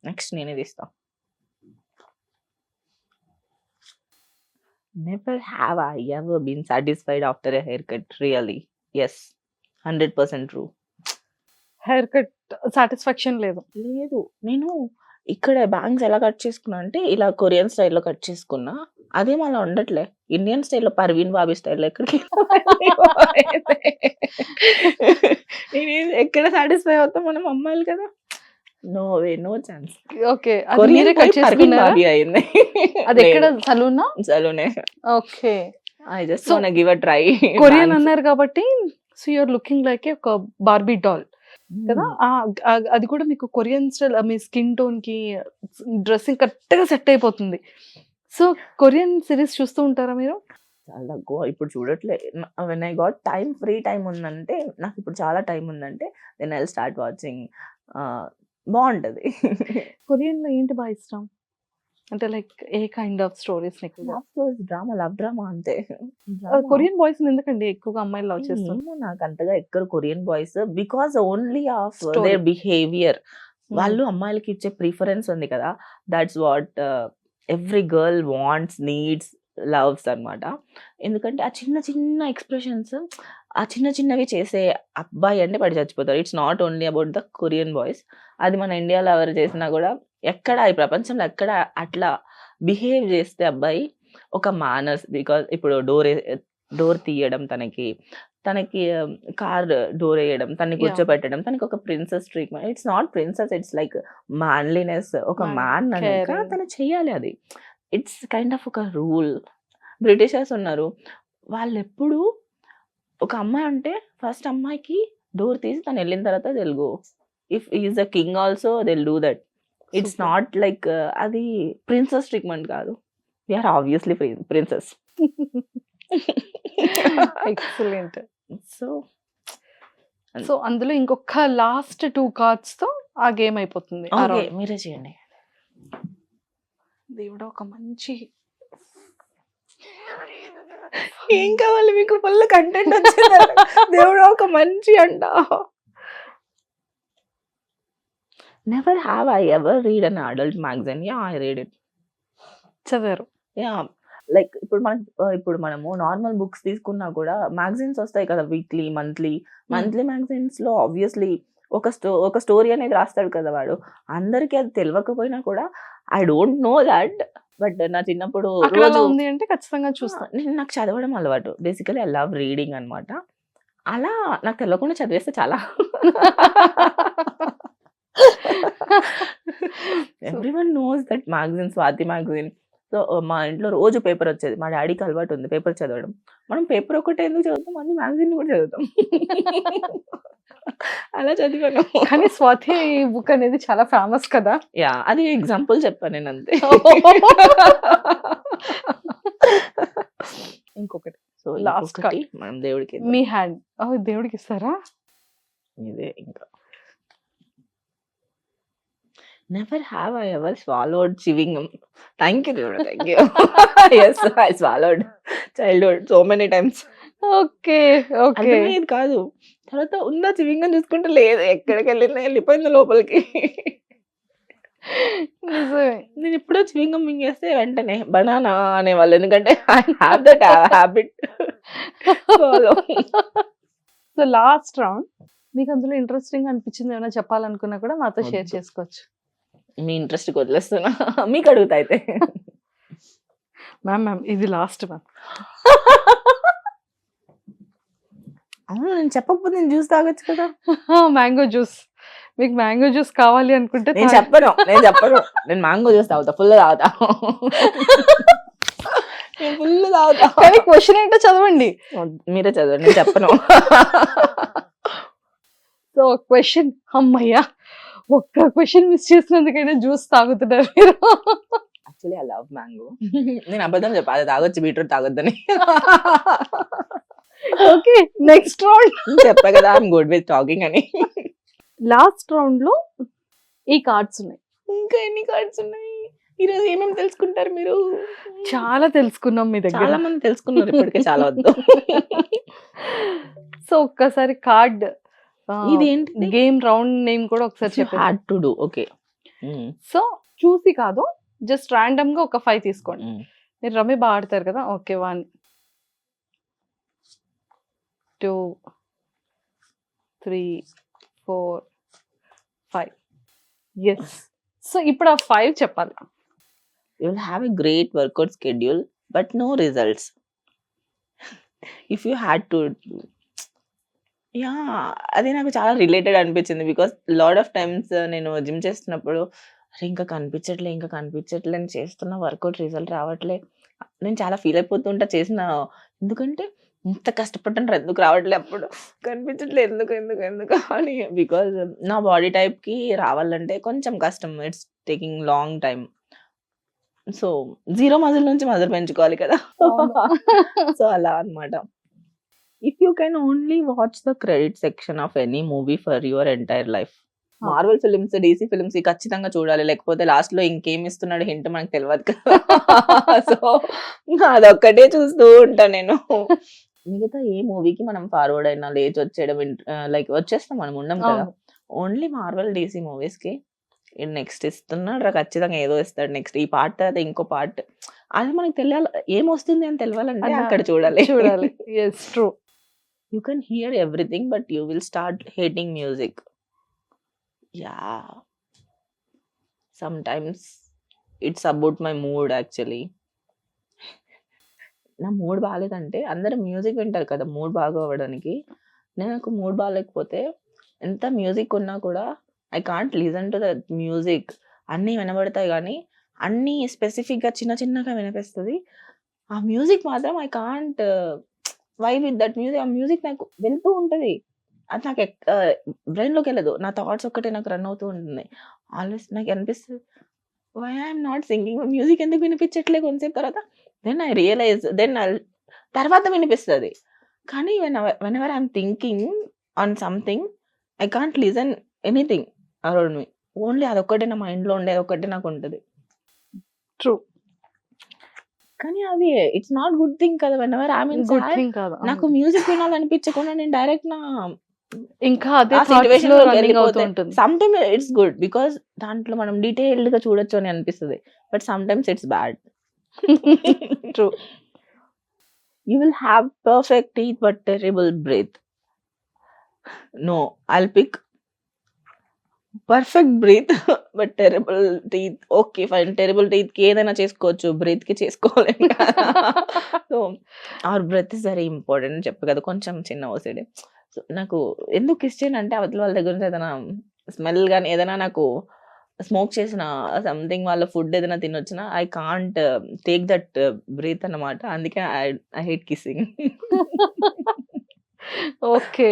Next నేనే తీస్తా. Never have I ever been satisfied after a haircut. Really? Yes. 100% true. Hair cut satisfaction లేదు. లేదు, నేను ఇక్కడ bangs ఎలా cut చేసుకున్నా అంటే ఇలా కొరియన్ స్టైల్లో కట్ చేసుకున్నా. అదేం అలా ఉండట్లే. ఇండియన్ స్టైల్లో పర్వీన్ బాబీ స్టైల్లో ఎక్కడికి నేను ఎక్కడ సాటిస్ఫై అవుతాం మనం అమ్మాయిలు కదా. No way, no chance. Okay, అది మీరే కట్ పర్వీన్ చేసుకున్నారా? బాబీ అయింది. అది ఎక్కడ, సలూనా? సలూనే. Okay, I just So, want give a try. Korean అన్నారు కాబట్టి సో యూఆర్ లుకింగ్ లైక్ ఒక బార్బీ డాల్ కదా. అది కూడా మీకు కొరియన్ స్టైల్, మీ స్కిన్ టోన్ కి డ్రెస్సింగ్ కరెక్ట్ గా సెట్ అయిపోతుంది. సో కొరియన్ సిరీస్ చూస్తూ ఉంటారా మీరు? చాలా తక్కువ, ఇప్పుడు చూడట్లే. When I got time, free time ఉందంటే, నాకు ఇప్పుడు చాలా టైం ఉందంటే దెన్ ఐ స్టార్ట్ వాచింగ్. బాగుంటది. కొరియన్ లో ఏంటి బాగా ఇష్టం అంటే like a kind of stories ఎక్కువగా? లవ్ డ్రామా అంతే. కొరియన్ బాయ్స్ ఎందుకండి ఎక్కువగా అమ్మాయిలు లవ్ చేస్తారు? ఏమో నాకు అంతగా ఎక్కరు Korean boys, because only of Story. Their behaviour. వాళ్ళు అమ్మాయిలకి ఇచ్చే ప్రిఫరెన్స్ ఉంది కదా, that's what every girl wants, needs, loves అన్నమాట. ఎందుకంటే ఆ చిన్న చిన్న ఎక్స్ప్రెషన్స్, ఆ చిన్న చిన్నవి చేసే అబ్బాయి అంటే పడి చచ్చిపోతారు. It's not only about the Korean boys. అది మన ఇండియాలో ఎవరు చేసినా కూడా, ఎక్కడ ఈ ప్రపంచంలో ఎక్కడ అట్లా బిహేవ్ చేస్తే అబ్బాయి ఒక మేనర్స్, బికాస్ ఇప్పుడు డోర్ తీయడం, తనకి కార్ డోర్ వేయడం, తనని Yeah. కూర్చోబెట్టడం, తనకి ఒక princess treatment. It's not princess, it's like manliness. ఒక Man, మ్యాన్ అన్నాక caring. తను చెయ్యాలి అది. ఇట్స్ కైండ్ ఆఫ్ ఒక రూల్. బ్రిటిషర్స్ ఉన్నారు, వాళ్ళు ఎప్పుడు ఒక అమ్మాయి అంటే ఫస్ట్ అమ్మాయికి డోర్ తీసి తను వెళ్ళిన తర్వాత Telugu. If is a king also they'll do that. It's Super. Not like అది ప్రిన్సెస్ ట్రీట్మెంట్ కాదు. We are obviously princess. Excellent. So so అందులో ఇంకొక లాస్ట్ 2 కార్డ్స్ తో ఆ గేమ్ అయిపోతుంది. ఆ ఓకే, round. మీరే చేయండి. దేవుడా, ఒక మంచి ఏం కావాలి మీకు? ఫుల్ కంటెంట్ వచ్చింది. దేవుడు ఒక మంచి అంట. Never have I ever read an adult magazine. Yeah, I read it. చదివారు. యా, లైక్ ఇప్పుడు మనము నార్మల్ బుక్స్ తీసుకున్నా కూడా మ్యాగజైన్స్ వస్తాయి కదా, వీక్లీ, మంత్లీ మ్యాగజైన్స్ లో ఆబ్వియస్లీ ఒక స్టోరీ అనేది రాస్తాడు కదా వాడు. అందరికీ అది తెలియకపోయినా కూడా I don't know that, but నా చిన్నప్పుడు అక్కడ అలా రోజు ఉంది అంటే ఖచ్చితంగా చూస్తాను. నాకు చదవడం అలవాటు. బేసికలీ ఐ లవ్ రీడింగ్ అన్నమాట. అలా నాకు తెలియకుండా చదివేస్తే చాలా everyone knows that magazine, Swathi magazine. So మా ఇంట్లో రోజు పేపర్ వచ్చేది. మా డాడీకి అలవాటు ఉంది పేపర్ చదవడం. మనం పేపర్ ఒకటే ఎందుకు చదువుతాం, అన్ని మ్యాగజైన్ కూడా చదువుతాం. అలా చదివాను. కానీ స్వాతి బుక్ అనేది చాలా ఫేమస్ కదా. యా, అది ఎగ్జాంపుల్ చెప్పాను నేను అంతే. ఇంకొకటి సో Last లాస్ట్ మనం దేవుడికి ఇద్దాం. మీ హ్యాండ్ దేవుడికి ఇస్తారా? ఇదే ఇంకా. Never have I ever swallowed chewing. Thank you దేవుడు, thank you. Yes, I swallowed childhood so many times. Okay okay. అర్థమయ్యేది కాదు. తర్వాత ఉందా చివింగ్ అని చూసుకుంటే లేదు, ఎక్కడికి వెళ్ళిందా వెళ్ళిపోయింది లోపలికి. నిజమే. నేను ఎప్పుడో చివింగం మింగేస్తే వెంటనే బనానా అనేవాళ్ళు, ఎందుకంటే I have that habit. So last round మీకు అందులో ఇంట్రెస్టింగ్ అనిపించింది ఏమైనా చెప్పాలనుకున్నా కూడా మాతో షేర్ వద్దు. చేసుకోవచ్చు. మీ ఇంట్రెస్ట్ వదిలేస్తున్నా, మీకు అడుగుతా అయితే. మ్యామ్ ఇది లాస్ట్ మ్యామ్. అవును, నేను చెప్పకపోతే నేను జ్యూస్ తాగొచ్చు కదా. Mango juice. మీకు మ్యాంగో జ్యూస్ కావాలి అనుకుంటే నేను చెప్పను. నేను మ్యాంగో జ్యూస్ తాగుతా, ఫుల్ తాగుతా. నేను ఫుల్ తాగుతా. కానీ క్వశ్చన్ ఏంటో చదవండి. మీరే చదవండి, నేను చెప్పను. సో క్వశ్చన్, అమ్మయ్యా ఒక్క క్వశ్చన్ మిస్ చేసినందుకైనా జ్యూస్ తాగుతున్నారు మీరు. Actually I love mango. నేను అబద్ధం చెప్పా, అది తాగొచ్చు, బీట్రూట్ తాగొద్దని. Okay, next round. చెప్పా కదా ఐఎమ్ గుడ్ విత్ టాకింగ్ అని. లాస్ట్ రౌండ్ లో ఈ కార్డ్స్ ఉన్నాయి. ఇంకా ఎన్ని కార్డ్స్ ఉన్నాయి? ఈరోజు ఏమేమి తెలుసుకుంటారు మీరు? చాలా తెలుసుకున్నాం మీ దగ్గర. చాలా మంది తెలుసుకున్నారు ఇప్పటికే, చాలా వద్దు. సో ఒక్కసారి కార్డ్ ఇది ఏంటి? గేమ్ రౌండ్ నేమ్ కూడా ఒకసారి చెప్పండి. Hard to do. Okay. So చూసి కాదు, జస్ట్ ర్యాండమ్ గా ఒక 5 తీసుకోండి. మీరు రమ్మి బాగా ఆడతారు కదా. ఓకే, 1 2 3 4 5. ఎస్. సో ఇప్పుడు ఆ 5 చెప్పాలి. You will have a great workout schedule, but no results. If you had to, అది నాకు చాలా రిలేటెడ్ అనిపించింది. బికాస్ లాట్ ఆఫ్ టైమ్స్ నేను జిమ్ చేస్తున్నప్పుడు అరే ఇంకా కనిపించట్లే అని చేస్తున్న వర్కౌట్ రిజల్ట్ రావట్లే, నేను చాలా ఫీల్ అయిపోతుంటా చేసిన. ఎందుకంటే ఇంత కష్టపడ్డాను ఎందుకు రావట్లే, అప్పుడు కనిపించట్లే ఎందుకు అని. బికాజ్ నా బాడీ టైప్కి రావాలంటే కొంచెం కష్టం, it's taking long time. So 0 muscle నుంచి మజిల్ పెంచుకోవాలి కదా. సో అలా అన్నమాట. If you can only watch the credit section of any movie for your entire life. Marvel films, DC films ఖచ్చితంగా చూడాలి, లేకపోతే లాస్ట్ లో ఇంకేం ఇస్తున్నాడు హింట్ మనకు తెలియదు కదా. సో అదొక్కటే చూస్తూ ఉంటా నేను. మిగతా ఏ మూవీకి మనం ఫార్వర్డ్ అయినా లేచి వచ్చేయడం, లైక్ వచ్చేస్తాం, మనం ఉండం కదా. ఓన్లీ మార్వెల్, డీసీ మూవీస్ కి నెక్స్ట్ ఇస్తున్నాడు ఖచ్చితంగా, ఏదో ఇస్తాడు నెక్స్ట్, ఈ పార్ట్ తర్వాత ఇంకో పార్ట్. అది మనకు తెలియాలి, ఏమొస్తుంది అని తెలియాలంటే అక్కడ చూడాలి. Yes, true. You can hear everything but you will start hating music. Yeah, sometimes it's about my mood actually. నా మూడ్ బాగాలేదంటే అందరూ మ్యూజిక్ వింటారు కదా మూడ్ బాగా అవ్వడానికి. నాకు మూడ్ బాగాలేకపోతే ఎంత మ్యూజిక్ ఉన్నా కూడా I can't listen to the music. అన్నీ వినబడతాయి కానీ అన్నీ స్పెసిఫిక్గా చిన్నగా వినిపిస్తుంది. ఆ మ్యూజిక్ మాత్రం I can't vibe with that music. ఆ మ్యూజిక్ నాకు వెళ్తూ ఉంటుంది, అది నాకు బ్రెయిన్లోకి వెళ్ళదు. నా థాట్స్ ఒక్కటే నాకు రన్ అవుతూ ఉంటుంది. ఆల్వేస్ నాకు అనిపిస్తుంది why I'm not singing, music ఎందుకు వినిపించట్లే కొంతసేపు తర్వాత. దెన్ ఐ రియలైజ్, తర్వాత వినిపిస్తుంది. కానీ when ever I'm thinking on something I can't listen anything around me. Only అదొక్కటే నా మైండ్లో ఉండేది, ఒక్కటే నాకు ఉంటుంది. ట్రూ. కానీ అది ఇట్స్ నాట్ గుడ్ థింగ్ కదా. When ever I mean good thing కాదు. నాకు మ్యూజిక్ వినాలనిపించకుండా నేను డైరెక్ట్ నా ఇంకా అదే ఆ thoughts సిచ్యువేషన్ లో లో running అవుతూ వెళ్ళిపోతే ఉంటుంది. Some time it's good because దాంట్లో మనం డీటెయిల్డ్ గా చూడొచ్చు అని అనిపిస్తుంది. But some times it's bad. True. You will have perfect teeth but terrible breath. No, I'll pick perfect breath but terrible teeth. Okay, fine. Terrible teeth కి ఏదైనా చేసుకోవచ్చు, breath కి చేసుకోలేం కదా. So our breath is very important చెప్పు కదా, కొంచెం చిన్న ఓసిడి. సో నాకు ఎందుకు కిస్ చేయను అంటే అవతల వాళ్ళ దగ్గర నుంచి ఏదైనా స్మెల్ గానీ ఏదైనా నాకు స్మోక్ చేసిన సంథింగ్ వాళ్ళ ఫుడ్ ఏదైనా తినొచ్చినా I can't take that breath అన్నమాట. అందుకే I hate kissing. Okay.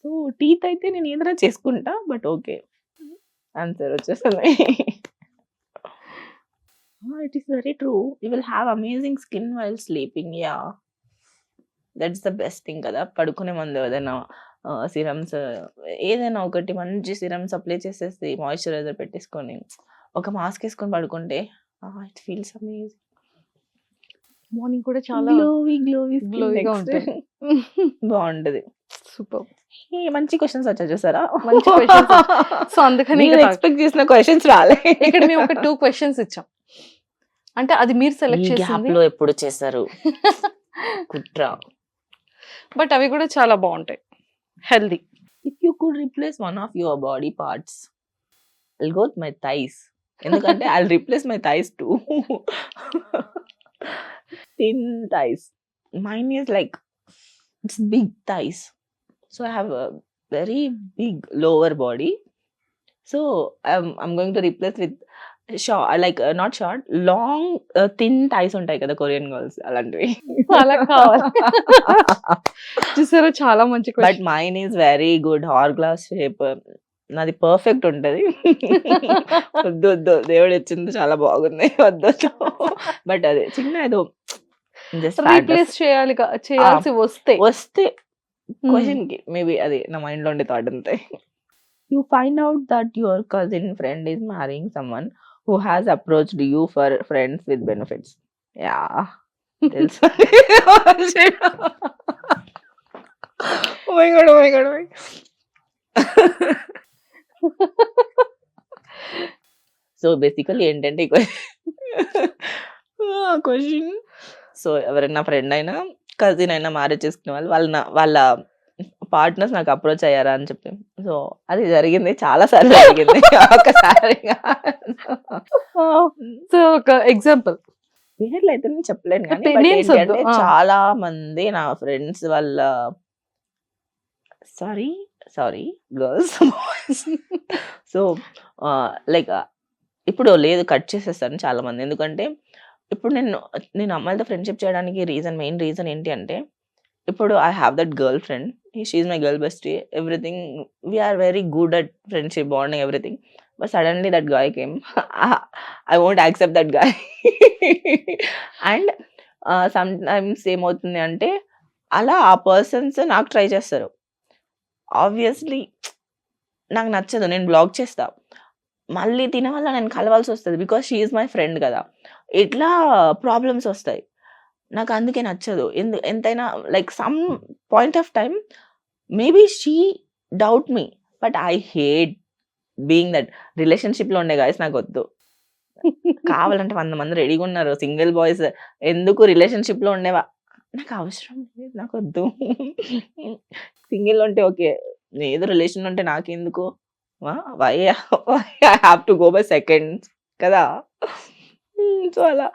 So teeth అయితే నేను ఏదైనా చేసుకుంటా. But okay. ఆన్సర్ వచ్చేసింది. It is very true. You will have amazing skin while sleeping. Yeah, that's the best thing కదా. పడుకునే ముందు ఏదైనా సిరమ్స్ ఏదైనా ఒకటి మంచి సిరమ్స్ అప్లై చేసేసి మాయిశ్చరైజర్ పెట్టేసుకొని ఒక మాస్క్ వేసుకొని పడుకుంటే ఇట్ ఫీల్స్ అమేజింగ్. మార్నింగ్ కూడా చాలా గ్లోవీ గ్లోయిగా ఉంటుంది. బాగుంటది. సూపర్. మంచి క్వశ్చన్స్ వచ్చా చూసారా. మంచి questions సో అందుకని మీరు ఇక్కడ ఎక్స్పెక్ట్ చేసిన క్వశ్చన్స్ రాలే. ఇక్కడ మేము ఒక 2 questions ఇచ్చాం. అంటే అది మీరు సెలెక్ట్ ఈ గ్యాప్ చేసింది. లో ఎప్పుడు చేశారు కుట్ర. బట్ అవి కూడా చాలా బాగుంటాయి. Healthy. If you could replace one of your body parts, I'll go with my thighs. ఎందుకంటే I'll replace my thighs to thin thighs. Mine is like it's big thighs. So I have a very big lower body. So I'm going to replace with short, like not short, long thin thighs ఉంటాయి కదా Korean girls అలాంటివి. అలా కావాలి. చూసారా చాలా మంచి but question. Mine is very good hourglass shape. నాది perfect ఉంటది. వద్దు వద్దు, దేవుడు ఇచ్చింది చాలా బాగుంది, వద్దు. బట్ అదే చిన్న ఏదో జస్ట్ రీప్లేస్ చేయాల్సి వస్తే క్వశ్చన్ కి మేబీ అది నా మైండ్ లో ఉండే థాట్ అంతే. You find out that your cousin friend is మ్యారింగ్ someone who has approached you for friends with benefits. Yeah, తెలుసు. Oh my god, oh my god, oh my god. So basically ఏంటంటే question, so ఎవరైనా friend అయినా cousin అయినా marriage చేసుకునే వాళ్ళ partners నాకు approach అయ్యారా అని చెప్పి. సో అది జరిగింది, చాలా సార్లు జరిగింది. ఒకసారి సో ఒక ఎగ్జాంపుల్. పేర్లు అయితే నేను చెప్పలేను కానీ Names but ఏంటి వద్దు. అంటే చాలా మంది నా ఫ్రెండ్స్ వాళ్ళ సారీ గర్ల్స్ సో లైక్ ఇప్పుడు లేదు, కట్ చేసేస్తాను చాలా మంది. ఎందుకంటే ఇప్పుడు నేను అమ్మాయిలతో ఫ్రెండ్షిప్ చేయడానికి మెయిన్ రీజన్ ఏంటి అంటే, ఇప్పుడు I have that girlfriend, she's my girl bestie, everything, we are very good at friendship, bonding, everything. But suddenly that guy came, I won't accept that guy. And sometimes ఏమవుతుంది అంటే అలా ఆ persons నాకు try చేస్తారు. Obviously నాకు నచ్చదు, నేను black చేస్తా. మళ్ళీ తిన వల్ల నేను కలవాల్సి వస్తుంది, because she is my friend కదా. ఇట్లా ప్రాబ్లమ్స్ వస్తాయి. నాకు అందుకే నచ్చదు. ఎంతైనా like some point of time maybe she doubt me, but I hate being that. రిలేషన్షిప్లో ఉండే గాయస్ నాకు వద్దు. కావాలంటే 100 మంది రెడీగా ఉన్నారు సింగిల్ బాయ్స్, ఎందుకు రిలేషన్షిప్లో ఉండేవా, నాకు అవసరం లేదు, నాకు వద్దు. సింగిల్ ఉంటే ఓకే, ఏదో రిలేషన్ ఉంటే నాకెందుకు, why I have to go by seconds కదా. సో అలా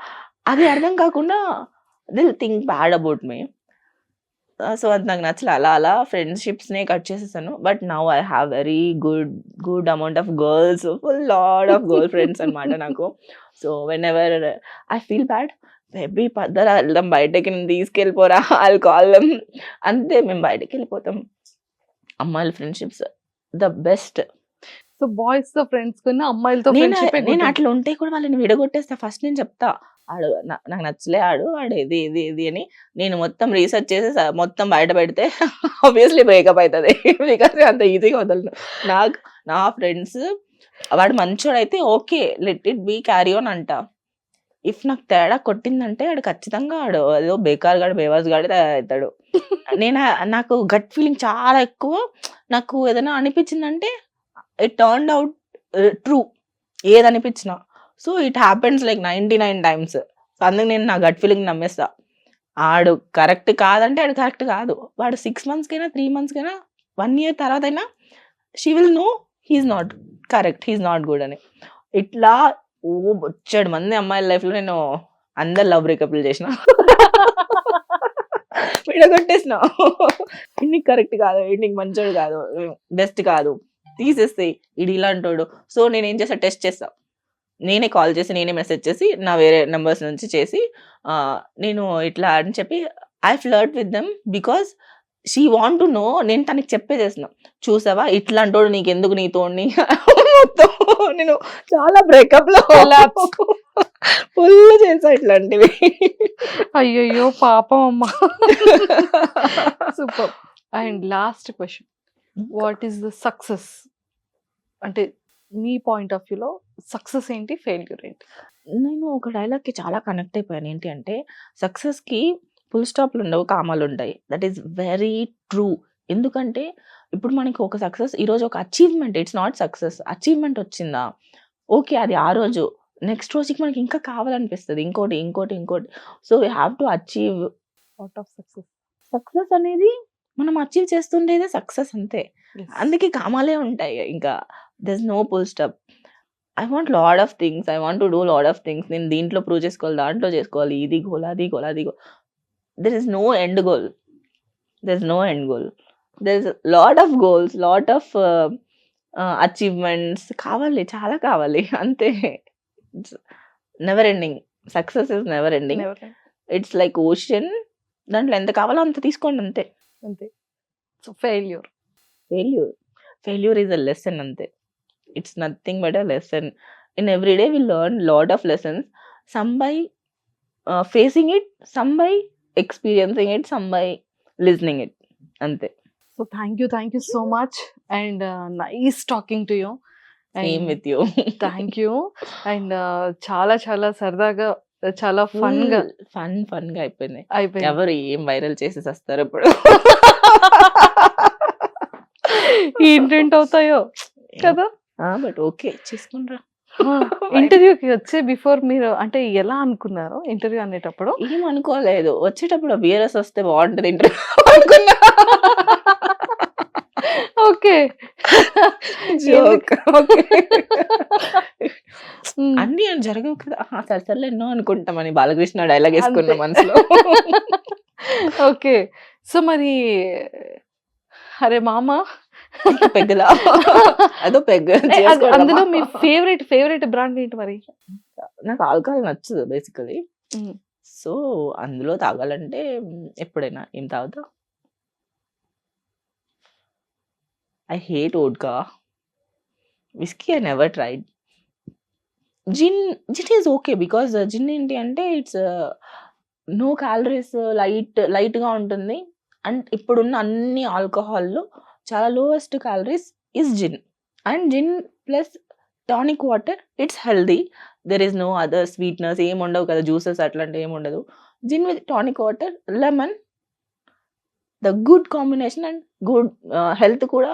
అది అర్థం కాకుండా they'll think bad about me. So అది నాకు నచ్చలే. అలా ఫ్రెండ్షిప్స్నే కట్ చేసేసాను. But now I have very good amount of girls, full load of girl friends అనమాట నాకు. So whenever I feel bad, maybe పద్దరా వెళ్దాం బయటకి, నేను తీసుకెళ్ళిపోరా, ఐ కాల్ దెమ్, అంతే, మేము బయటకి వెళ్ళిపోతాం. అమ్మాయిల friendships the best. So boys తో ఫ్రెండ్స్ కన్నా అమ్మాయిలతో నేను ఫ్రెండ్షిప్ అట్లా ఉంటే కూడా వాళ్ళని విడగొట్టేస్తా. ఫస్ట్ నేను చెప్తా, నాకు నచ్చలే ఆడు ఇది అని నేను మొత్తం రీసెర్చ్ చేసి మొత్తం బయట పెడితే ఆబ్వియస్లీ బ్రేకప్ అవుతుంది. బికాస్ అంత ఈజీగా వదలను. నా ఫ్రెండ్స్ వాడు మంచోడైతే okay, let it be, carry on అంట. ఇఫ్ నాకు తేడా కొట్టిందంటే ఆడు ఖచ్చితంగా ఆడు ఏదో బేవాస్ గాడే అవుతాడు. నాకు గట్ ఫీలింగ్ చాలా ఎక్కువ. నాకు ఏదైనా అనిపించిందంటే ఇట్ టర్న్డ్ అవుట్ ట్రూ, ఏది అనిపించినా. So it happens like 99 times. So అందుకు నేను నా గట్ ఫీలింగ్ నమ్మేస్తా. ఆడు కరెక్ట్ కాదంటే ఆడు కరెక్ట్ కాదు. వాడు 6 months-కైనా 3 months-కైనా 1 year తర్వాత అయినా she will know he's not correct, he's not good అని. ఇట్లా బొచ్చాడు మంది అమ్మాయిల లైఫ్లో నేను అందరు లవ్ బ్రేకప్లు చేసిన. విడగొట్టేసిన. నీకు కరెక్ట్ కాదు, నీకు మంచోడు కాదు, బెస్ట్ కాదు, తీసేస్తాయి, ఇది ఇలాంటోడు. సో నేనేం చేస్తా, టెస్ట్ చేస్తా. నేనే కాల్ చేసి, నేనే మెసేజ్ చేసి, నా వేరే నెంబర్స్ నుంచి చేసి నేను ఇట్లా అని చెప్పి I flirt with them because she want to no. నేను తనకి చెప్పేసేసిన, చూసావా ఇట్లాంటోడు నీకెందుకు, నీతోని మొత్తం నేను చాలా బ్రేకప్ లో ఫుల్ చేసా ఇట్లాంటివి. అయ్యయ్యో పాపం అమ్మ. Super. And last question, what is the success? అంటే మీ పాయింట్ ఆఫ్ వ్యూలో సక్సెస్ ఏంటి, ఫెయిల్యూర్ ఏంటి? నేను ఒక డైలాగ్ కి చాలా కనెక్ట్ అయిపోయాను. ఏంటి అంటే, సక్సెస్ కి ఫుల్ స్టాప్లు ఉండవు, కామాలు ఉంటాయి. That is very true. ఎందుకంటే ఇప్పుడు మనకి ఒక సక్సెస్, ఈరోజు ఒక achievement, it's not success. Achievement వచ్చిందా, ఓకే, అది ఆ రోజు. నెక్స్ట్ రోజుకి మనకి ఇంకా కావాలనిపిస్తుంది, ఇంకోటి ఇంకోటి ఇంకోటి. So we have to achieve. Out of success success అనేది మనం అచీవ్ చేస్తుండేదే సక్సెస్ అంతే. అందుకే కామాలే ఉంటాయి. ఇంకా there is no full stop. I want lot of things, I want to do lot of things. నేను దీంట్లో ప్రూవ్ చేసుకోవాలి, దాంట్లో చేసుకోవాలి, ఇది గోల్, అది గోల్, అది goal. There is no end goal. There is no end goal. There is lot of goals, lot of achievements కావాలి, చాలా కావాలి అంతే. Never ending. Success is never ending. It's like ocean. దాంట్లో ఎంత కావాలో అంత తీసుకోండి అంతే. అంతే. So failure, failure is a lesson అంతే. It's nothing but a lesson. In every day we learn lot of lessons. Some by facing it, some by experiencing it, some by listening it. Ante. So thank you so much and nice talking to you. Same with you. Thank you. And చాలా చాలా సరదాగా, చాలా fun గా fun గా అయిపోయింది. అయిపోయింది. ఎవరు ఏం వైరల్ చేసి వస్తారు ఇప్పుడు. ఏంటేంటి అవుతాయో కదా. బట్ ఓకే, చేసుకుంటారా. ఇంటర్వ్యూకి వచ్చే బిఫోర్ మీరు అంటే ఎలా అనుకున్నారు ఇంటర్వ్యూ అనేటప్పుడు? ఏం అనుకోలేదు, వచ్చేటప్పుడు బిఆర్ఎస్ వస్తే బాగుంటది ఇంటర్వ్యూ అనుకున్నా. ఓకే. జోక్. అన్ని జరగవు కదా, సరే సర్లే ఎన్నో అనుకుంటామని బాలకృష్ణ డైలాగ్ వేసుకున్న మనసులో. ఓకే. సో మరి అరే మామ పెగ్గలా అదో పెగ్. అందులో మీ ఫేవరెట్ బ్రాండ్ ఏంటి మరి? నాకు ఆల్కహాల్ నచ్చదు బేసికలీ. Mm. సో అందులో తాగాలంటే ఎప్పుడైనా ఏం తాగుతా. I hate vodka. Whisky I never tried. Gin is okay because gin ఏంటి అంటే ఇట్స్ నో క్యాలరీస్, లైట్ గా ఉంటుంది. అండ్ ఇప్పుడున్న అన్ని ఆల్కహాల్లో చాలా lowest calories is gin. And gin plus tonic water, it's healthy. There is no other sweetness, ఏమి ఉండవు కదా, జ్యూసెస్ అట్లాంటివి ఏమి ఉండదు. Gin with tonic water, lemon, the good combination. And good health కూడా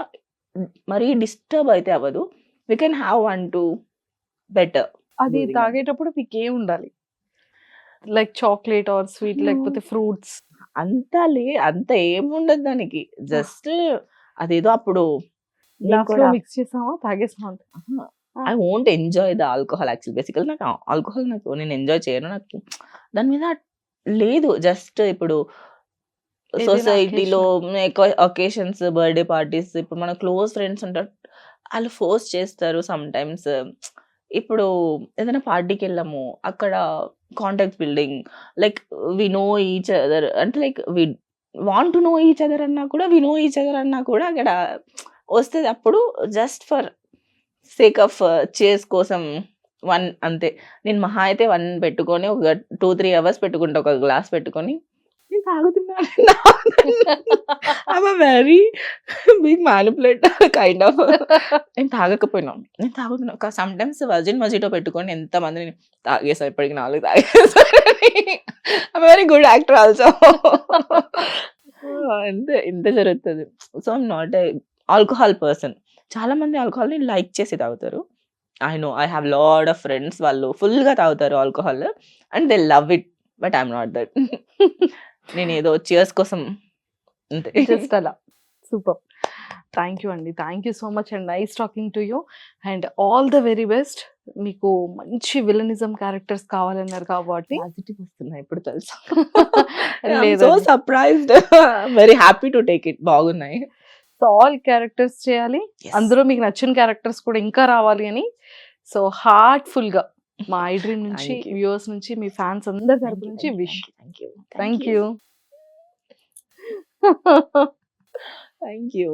మరీ డిస్టర్బ్ అయితే అవ్వదు. We can have 1-2 better. అది తాగేటప్పుడు మీకు ఏం ఉండాలి? లైక్ చాక్లెట్ ఆర్ స్వీట్, లేకపోతే ఫ్రూట్స్? అంత ఏముండదు దానికి. జస్ట్ అదేదో అప్పుడు మిక్స్ చేసామా, తాగేసామా? I won't enjoy the alcohol actual. బేసికల్ నాకు ఆల్కహాల్ నేను ఎంజాయ్ చేయను. నాకు దాని మీద లేదు. జస్ట్ ఇప్పుడు సొసైటీలో ఎక్కువ ఒకేషన్స్, బర్త్డే పార్టీస్, ఇప్పుడు మన క్లోజ్ ఫ్రెండ్స్ ఉంటారు, వాళ్ళు ఫోర్స్ చేస్తారు సమ్ టైమ్స్. ఇప్పుడు ఏదైనా పార్టీకి వెళ్ళాము, అక్కడ contact building, like we know each other, అంటే like we want to know each other అన్నా కూడా, వి నో ఈచ్ అదర్ అన్నా కూడా అక్కడ వస్తుంది. అప్పుడు జస్ట్ ఫర్ సేక్ ఆఫ్ చేస్ కోసం 1 అంతే. నేను మహా అయితే 1 పెట్టుకొని ఒక 2-3 అవర్స్ పెట్టుకుంటా, ఒక గ్లాస్ పెట్టుకొని నేను తాగుతున్నాను. I'm very big manipulator kind of. నేను తాగకపోయినా నేను తాగుతున్నా. సమ్ టైమ్స్ వర్జిన్ మజిటో పెట్టుకొని ఎంతమందిని తాగేసా, ఇప్పటికి 4 తాగేసా. I'm very good actor also. అంతే, ఇంత జరుగుతుంది. So I'm not a alcohol person. చాలా మంది ఆల్కహాల్ ని లైక్ చేసి తాగుతారు. I know, I have lot of friends, వాళ్ళు ఫుల్ గా తాగుతారు alcohol and they love it. But I'm not that. నేను ఏదో చియర్స్ కోసం అంతే. జస్ట్ అలా. సూపర్. థ్యాంక్ యూ అండి. Thank you so much and nice talking to you and all the very best. మీకు మంచి విలనిజం క్యారెక్టర్స్ కావాలన్నారు కాబట్టి పాజిటివ్ వస్తున్నాయి ఇప్పుడు తెలుసా. సో లేదండి, surprised, very happy to take it. బాగున్నాయి. ఆల్ క్యారెక్టర్స్ చేయాలి, అందులో మీకు నచ్చిన క్యారెక్టర్స్ కూడా ఇంకా రావాలి అని. సో హార్ట్ఫుల్ గా మా ఐ డ్రీమ్ నుంచి, Thank you. వ్యూవర్స్ నుంచి, మీ ఫ్యాన్స్ అందరి తరపు నుంచి wish. Thank you. Thank you.